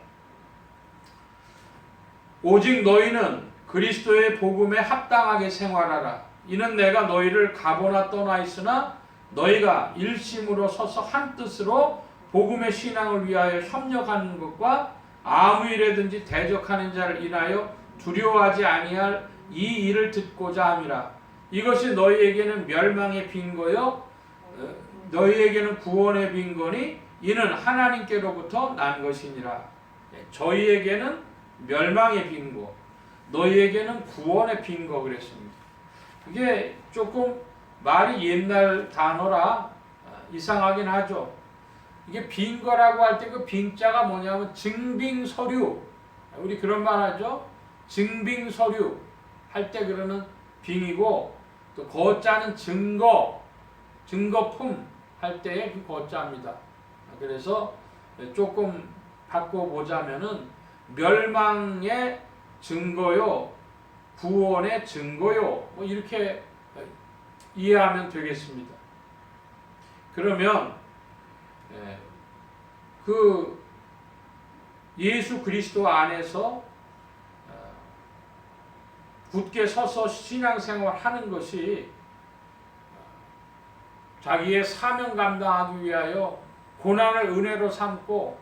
오직 너희는 그리스도의 복음에 합당하게 생활하라. 이는 내가 너희를 가보나 떠나 있으나 너희가 일심으로 서서 한 뜻으로 복음의 신앙을 위하여 협력하는 것과 아무 일에든지 대적하는 자를 인하여 두려워하지 아니할 이 일을 듣고자 함이라. 이것이 너희에게는 멸망의 빈거요 너희에게는 구원의 빈거니 이는 하나님께로부터 난 것이니라. 저희에게는 멸망의 빈거, 너희에게는 구원의 빈거 그랬습니다. 이게 조금 말이 옛날 단어라 이상하긴 하죠. 이게 빈거라고 할 때 그 빈자가 뭐냐면 증빙서류, 우리 그런 말 하죠. 증빙서류 할 때 그러는 빙이고, 또 거자는 증거, 증거품 할 때의 그 거자입니다. 그래서 조금 바꿔보자면은 멸망의 증거요, 구원의 증거요, 뭐 이렇게 이해하면 되겠습니다. 그러면 그 예수 그리스도 안에서 굳게 서서 신앙생활 하는 것이 자기의 사명 감당하기 위하여 고난을 은혜로 삼고,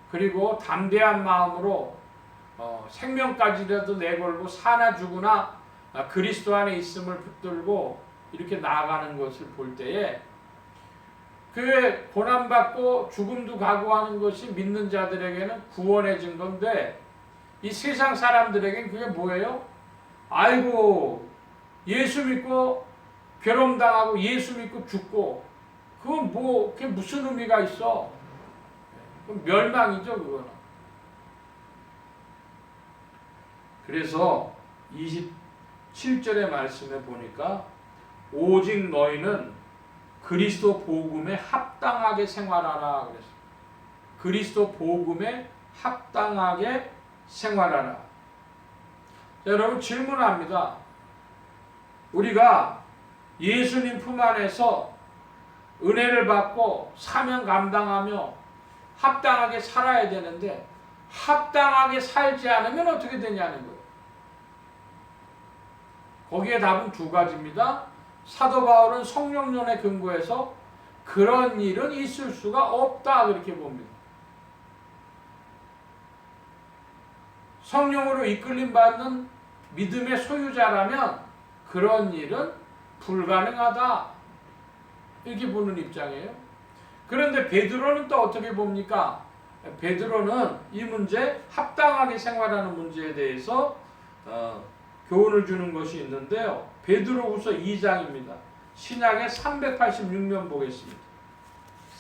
그리고 담대한 마음으로 생명까지라도 내걸고 사나 죽으나 그리스도 안에 있음을 붙들고 이렇게 나아가는 것을 볼 때에, 그 고난받고 죽음도 각오하는 것이 믿는 자들에게는 구원의 증거인데, 이 세상 사람들에게는 그게 뭐예요? 아이고, 예수 믿고 괴로움당하고 예수 믿고 죽고, 그건 뭐 그게 무슨 의미가 있어? 그건 멸망이죠, 그거는. 그래서 27절의 말씀에 보니까 오직 너희는 그리스도 복음에 합당하게 생활하라 그랬어요. 그리스도 복음에 합당하게 생활하라. 자, 여러분 질문합니다. 우리가 예수님 품 안에서 은혜를 받고 사명 감당하며 합당하게 살아야 되는데, 합당하게 살지 않으면 어떻게 되냐는 거예요. 거기에 답은 두 가지입니다. 사도 바울은 성령론에 근거해서 그런 일은 있을 수가 없다 그렇게 봅니다. 성령으로 이끌림 받는 믿음의 소유자라면 그런 일은 불가능하다 이렇게 보는 입장이에요. 그런데 베드로는 또 어떻게 봅니까? 베드로는 이 문제, 합당하게 생활하는 문제에 대해서 교훈을 주는 것이 있는데요. 베드로후서 2장입니다. 신약의 386면 보겠습니다.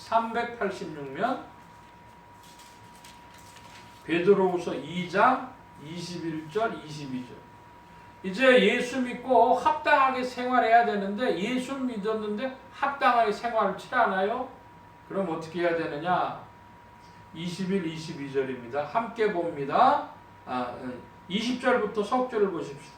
386면 베드로후서 2장 21절 22절. 이제 예수 믿고 합당하게 생활해야 되는데, 예수 믿었는데 합당하게 생활을 치 않아요? 그럼 어떻게 해야 되느냐? 21, 22절입니다. 함께 봅니다. 20절부터 석절을 보십시오.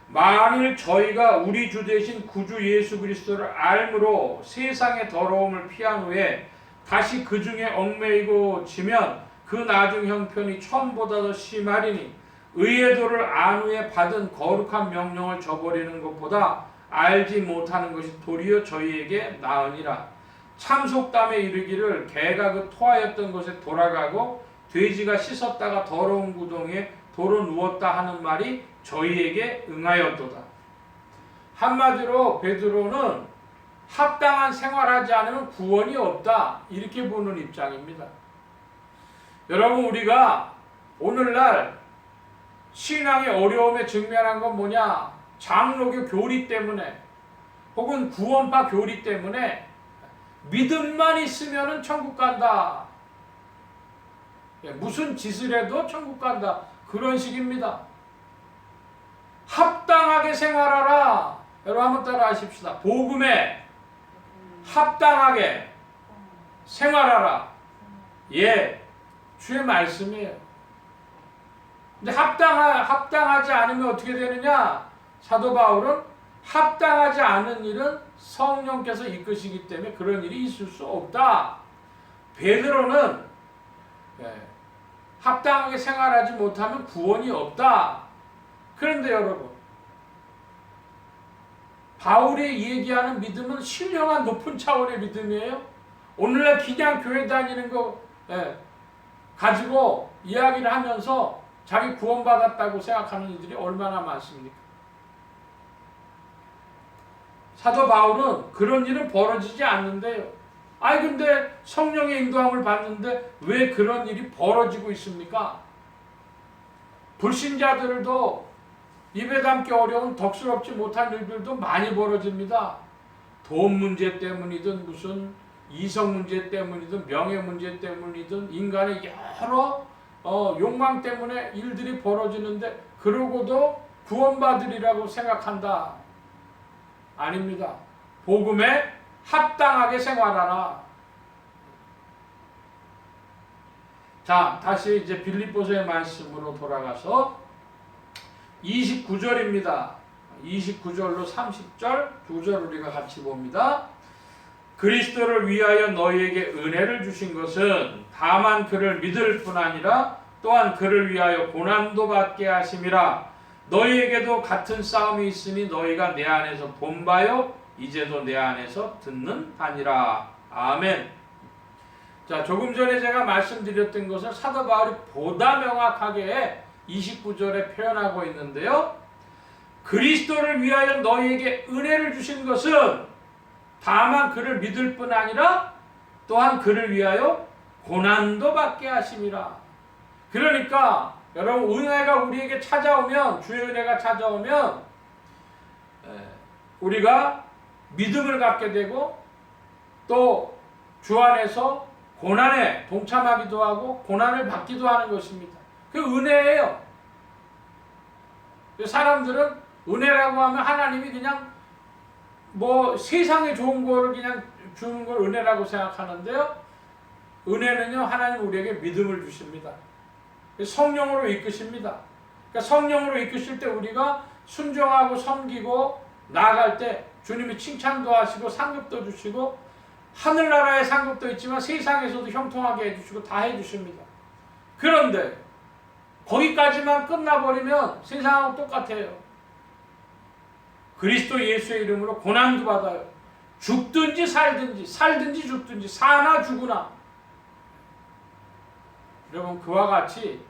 만일 저희가 우리 주 되신 구주 예수 그리스도를 알므로 세상의 더러움을 피한 후에 다시 그 중에 얽매이고 지면 그 나중 형편이 처음보다 더 심하리니, 의의 도를 안 후에 받은 거룩한 명령을 저버리는 것보다 알지 못하는 것이 도리어 저희에게 나으니라. 참속담에 이르기를 개가 그 토하였던 곳에 돌아가고 돼지가 씻었다가 더러운 구덩이에 도로 누웠다 하는 말이 저희에게 응하였도다. 한마디로 베드로는 합당한 생활하지 않으면 구원이 없다 이렇게 보는 입장입니다. 여러분, 우리가 오늘날 신앙의 어려움에 직면한 건 뭐냐? 장로교 교리 때문에, 혹은 구원파 교리 때문에 믿음만 있으면 천국 간다. 무슨 짓을 해도 천국 간다. 그런 식입니다. 합당하게 생활하라. 여러분 한번 따라 하십시다. 복음에 합당하게 생활하라. 예, 주의 말씀이에요. 근데 합당하지 않으면 어떻게 되느냐? 사도 바울은 합당하지 않은 일은 성령께서 이끄시기 때문에 그런 일이 있을 수 없다. 베드로는 합당하게 생활하지 못하면 구원이 없다. 그런데 여러분, 바울이 얘기하는 믿음은 신령한 높은 차원의 믿음이에요. 오늘날 그냥 교회 다니는 거 가지고 이야기를 하면서 자기 구원받았다고 생각하는 이들이 얼마나 많습니까? 사도 바울은 그런 일은 벌어지지 않는데요. 아니 근데 성령의 인도함을 받는데 왜 그런 일이 벌어지고 있습니까? 불신자들도 입에 담기 어려운 덕스럽지 못한 일들도 많이 벌어집니다. 돈 문제 때문이든 무슨 이성 문제 때문이든 명예 문제 때문이든 인간의 여러 욕망 때문에 일들이 벌어지는데 그러고도 구원받으리라고 생각한다. 아닙니다. 복음에 합당하게 생활하라. 자, 다시 이제 빌립보서의 말씀으로 돌아가서 29절입니다. 29절로 30절 두 절 우리가 같이 봅니다. 그리스도를 위하여 너희에게 은혜를 주신 것은 다만 그를 믿을 뿐 아니라 또한 그를 위하여 고난도 받게 하심이라. 너희에게도 같은 싸움이 있으니 너희가 내 안에서 본 바요 이제도 내 안에서 듣는 바니라. 아멘. 자, 조금 전에 제가 말씀드렸던 것을 사도 바울이 보다 명확하게 29절에 표현하고 있는데요. 그리스도를 위하여 너희에게 은혜를 주신 것은 다만 그를 믿을 뿐 아니라 또한 그를 위하여 고난도 받게 하심이라. 그러니까 여러분, 은혜가 우리에게 찾아오면, 주의 은혜가 찾아오면 우리가 믿음을 갖게 되고 또 주 안에서 고난에 동참하기도 하고 고난을 받기도 하는 것입니다. 그 은혜예요. 사람들은 은혜라고 하면 하나님이 그냥 뭐 세상에 좋은 거를 그냥 주는 걸 은혜라고 생각하는데요. 은혜는요, 하나님 우리에게 믿음을 주십니다. 성령으로 이끄십니다. 그러니까 성령으로 이끄실 때 우리가 순종하고 섬기고 나아갈 때 주님이 칭찬도 하시고 상급도 주시고 하늘나라의 상급도 있지만 세상에서도 형통하게 해주시고 다 해주십니다. 그런데 거기까지만 끝나버리면 세상하고 똑같아요. 그리스도 예수의 이름으로 고난도 받아요. 죽든지 살든지 죽든지 사나 죽으나. 여러분, 그와 같이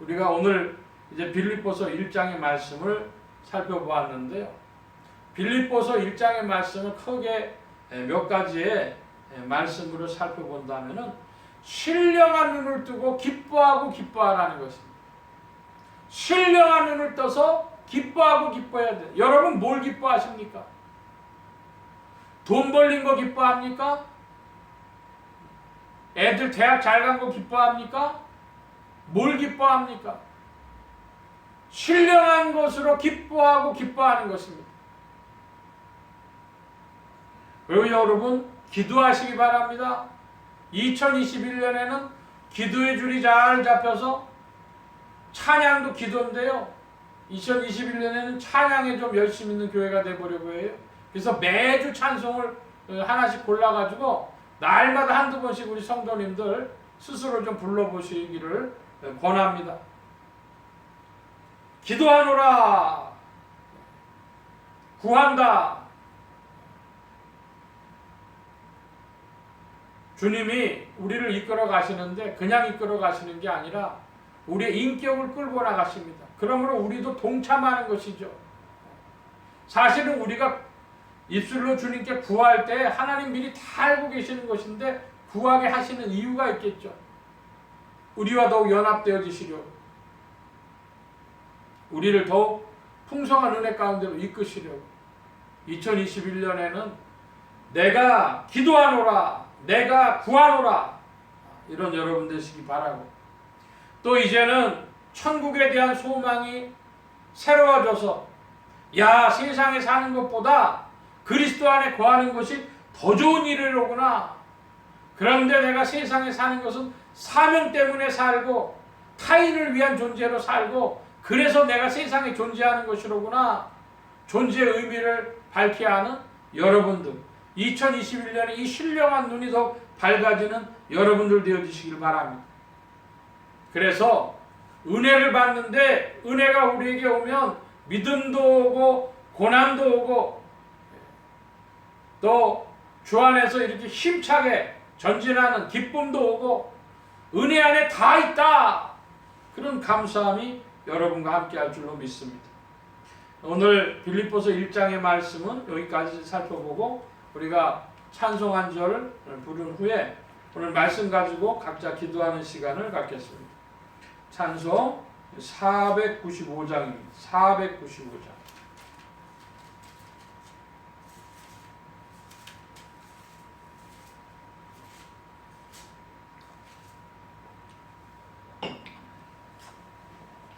우리가 오늘 이제 빌립보서 1장의 말씀을 살펴보았는데요. 빌립보서 1장의 말씀을 크게 몇 가지의 말씀으로 살펴본다면은 신령한 눈을 뜨고 기뻐하고 기뻐하라는 것입니다. 신령한 눈을 떠서 기뻐하고 기뻐해야 돼요. 여러분 뭘 기뻐하십니까? 돈 벌린 거 기뻐합니까? 애들 대학 잘 간 거 기뻐합니까? 뭘 기뻐합니까? 신령한 것으로 기뻐하고 기뻐하는 것입니다. 그리고 여러분 기도하시기 바랍니다. 2021년에는 기도의 줄이 잘 잡혀서 찬양도 기도인데요. 2021년에는 찬양에 좀 열심히 있는 교회가 되보려고 해요. 그래서 매주 찬송을 하나씩 골라가지고 날마다 한두 번씩 우리 성도님들 스스로 좀 불러보시기를 권합니다. 기도하노라. 구한다. 주님이 우리를 이끌어 가시는데 그냥 이끌어 가시는 게 아니라 우리의 인격을 끌고 나가십니다. 그러므로 우리도 동참하는 것이죠. 사실은 우리가 입술로 주님께 구할 때 하나님 미리 다 알고 계시는 것인데 구하게 하시는 이유가 있겠죠. 우리와 더욱 연합되어지시려고, 우리를 더욱 풍성한 은혜 가운데로 이끄시려고. 2021년에는 내가 기도하노라, 내가 구하노라, 이런 여러분 되시기 바라고, 또 이제는 천국에 대한 소망이 새로워져서 야, 세상에 사는 것보다 그리스도 안에 거하는 것이 더 좋은 일이로구나. 그런데 내가 세상에 사는 것은 사명 때문에 살고 타인을 위한 존재로 살고 그래서 내가 세상에 존재하는 것이로구나. 존재의 의미를 밝혀야 하는 여러분들, 2021년에 이 신령한 눈이 더 밝아지는 여러분들 되어주시길 바랍니다. 그래서 은혜를 받는데 은혜가 우리에게 오면 믿음도 오고 고난도 오고 또 주 안에서 이렇게 힘차게 전진하는 기쁨도 오고 은혜 안에 다 있다. 그런 감사함이 여러분과 함께 할 줄로 믿습니다. 오늘 빌립보서 1장의 말씀은 여기까지 살펴보고 우리가 찬송 한 절을 부른 후에 오늘 말씀 가지고 각자 기도하는 시간을 갖겠습니다. 찬송 495장입니다. 495장.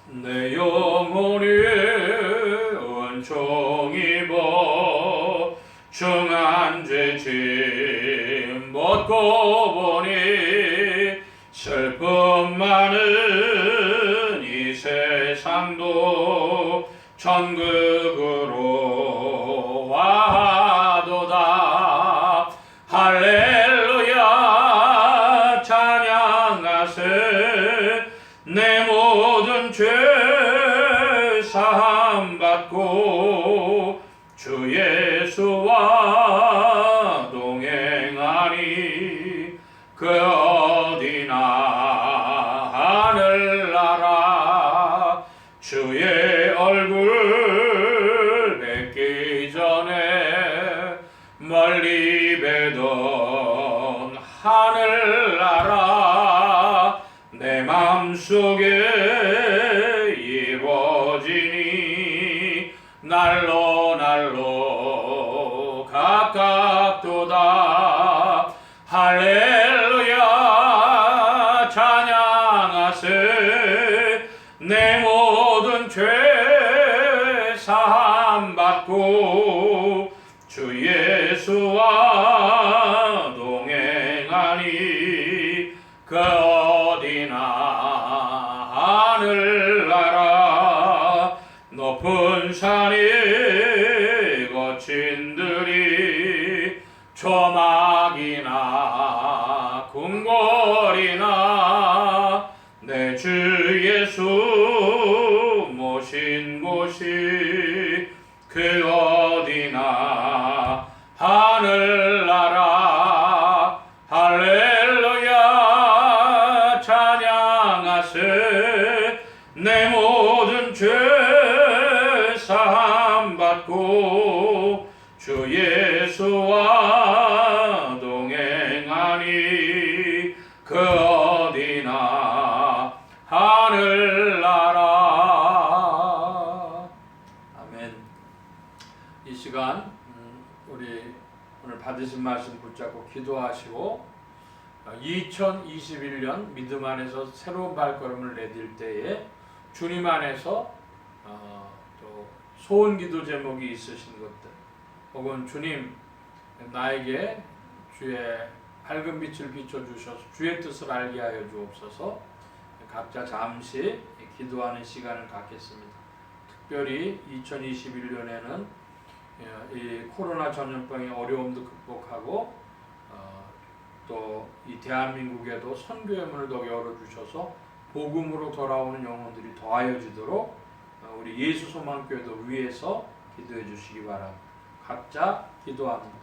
내 영혼이 은총 입어 중한 죄짐 벗고 보니 슬픔 많은 이 세상도 천국으로 와도다. 할렐루야 찬양하세. 내 모든 죄 사함 받고 주 예수와 동행하니 그 어디나 하늘나라. 주의 얼굴 뵙기 전에 멀리 뵈던 하늘나라 내 맘속에 이루어지니 날로 날로 가깝도다. 할렐루야 찬양하세. 내 모든 죄 사함 받고 주 예수와 동행하니 그 어디나 하늘나라. 높은 산이 거친 들이 조막이나 궁궐이나 내 주 예수 모신 곳이 그 어디나 하늘나라. 할렐루야 찬양하세. 내 모든 죄 사함 받고 주 예수와 동행하니 그 어디나 하늘나라. 아멘. 이 시간 우리 오늘 받으신 말씀 붙잡고 기도하시고 2021년 믿음 안에서 새로운 발걸음을 내딜 때에 주님 안에서 또 소원 기도 제목이 있으신 것들 혹은 주님 나에게 주의 밝은 빛을 비춰주셔서 주의 뜻을 알게 하여 주옵소서. 각자 잠시 기도하는 시간을 갖겠습니다. 특별히 2021년에는 이 코로나 전염병의 어려움도 극복하고 또 이 대한민국에도 선교의 문을 더 열어주셔서 복음으로 돌아오는 영혼들이 더하여지도록 우리 예수 소망교회도 위해서 기도해 주시기 바랍니다. 각자 기도합니다.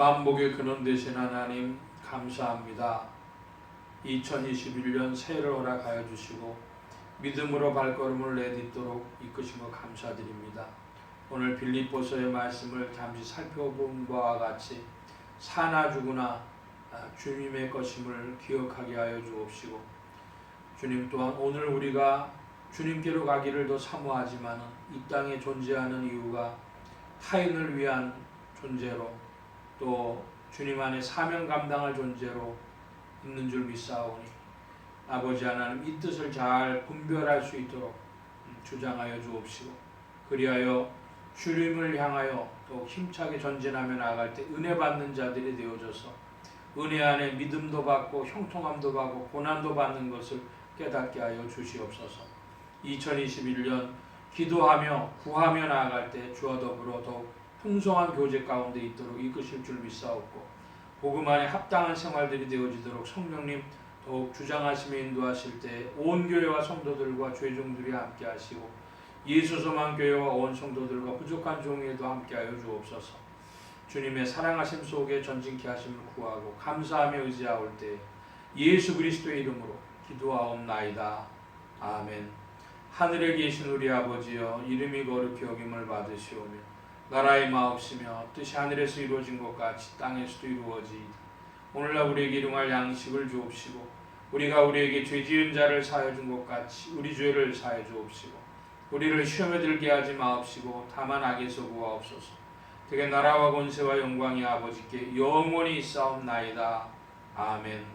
만복의 근원 되신 하나님 감사합니다. 2021년 새해를 허락하여 주시고 믿음으로 발걸음을 내딛도록 이끄신 것 감사드립니다. 오늘 빌립보서의 말씀을 잠시 살펴본 바와 같이 사나 죽으나 주님의 것임을 기억하게 하여 주옵시고, 주님 또한 오늘 우리가 주님께로 가기를 더 사모하지만 이 땅에 존재하는 이유가 타인을 위한 존재로 또 주님 안에 사명 감당할 존재로 있는 줄 믿사오니 아버지 하나님 이 뜻을 잘 분별할 수 있도록 주장하여 주옵시고, 그리하여 주님을 향하여 또 힘차게 전진하며 나아갈 때 은혜 받는 자들이 되어져서 은혜 안에 믿음도 받고 형통함도 받고 고난도 받는 것을 깨닫게 하여 주시옵소서. 2021년 기도하며 구하며 나아갈 때 주와 더불어 더욱 풍성한 교제 가운데 있도록 이끄실 줄 믿사옵고, 복음 안에 합당한 생활들이 되어지도록 성령님 더욱 주장하시며 인도하실 때 온 교회와 성도들과 죄종들이 함께 하시고 예수소망 교회와 온 성도들과 부족한 종에도 함께 하여 주옵소서. 주님의 사랑하심 속에 전진케 하심을 구하고 감사하며 의지하올 때 예수 그리스도의 이름으로 기도하옵나이다. 아멘. 하늘에 계신 우리 아버지여, 이름이 거룩히 여김을 받으시오며 나라의 마옵시며 뜻이 하늘에서 이루어진 것 같이 땅에서도 이루어지이다. 오늘날 우리에게 일용할 양식을 주옵시고 우리가 우리에게 죄 지은 자를 사하여 준 것 같이 우리 죄를 사하여 주옵시고 우리를 시험에 들게 하지 마옵시고 다만 악에서 구하옵소서. 되게 나라와 권세와 영광이 아버지께 영원히 있사옵나이다. 아멘.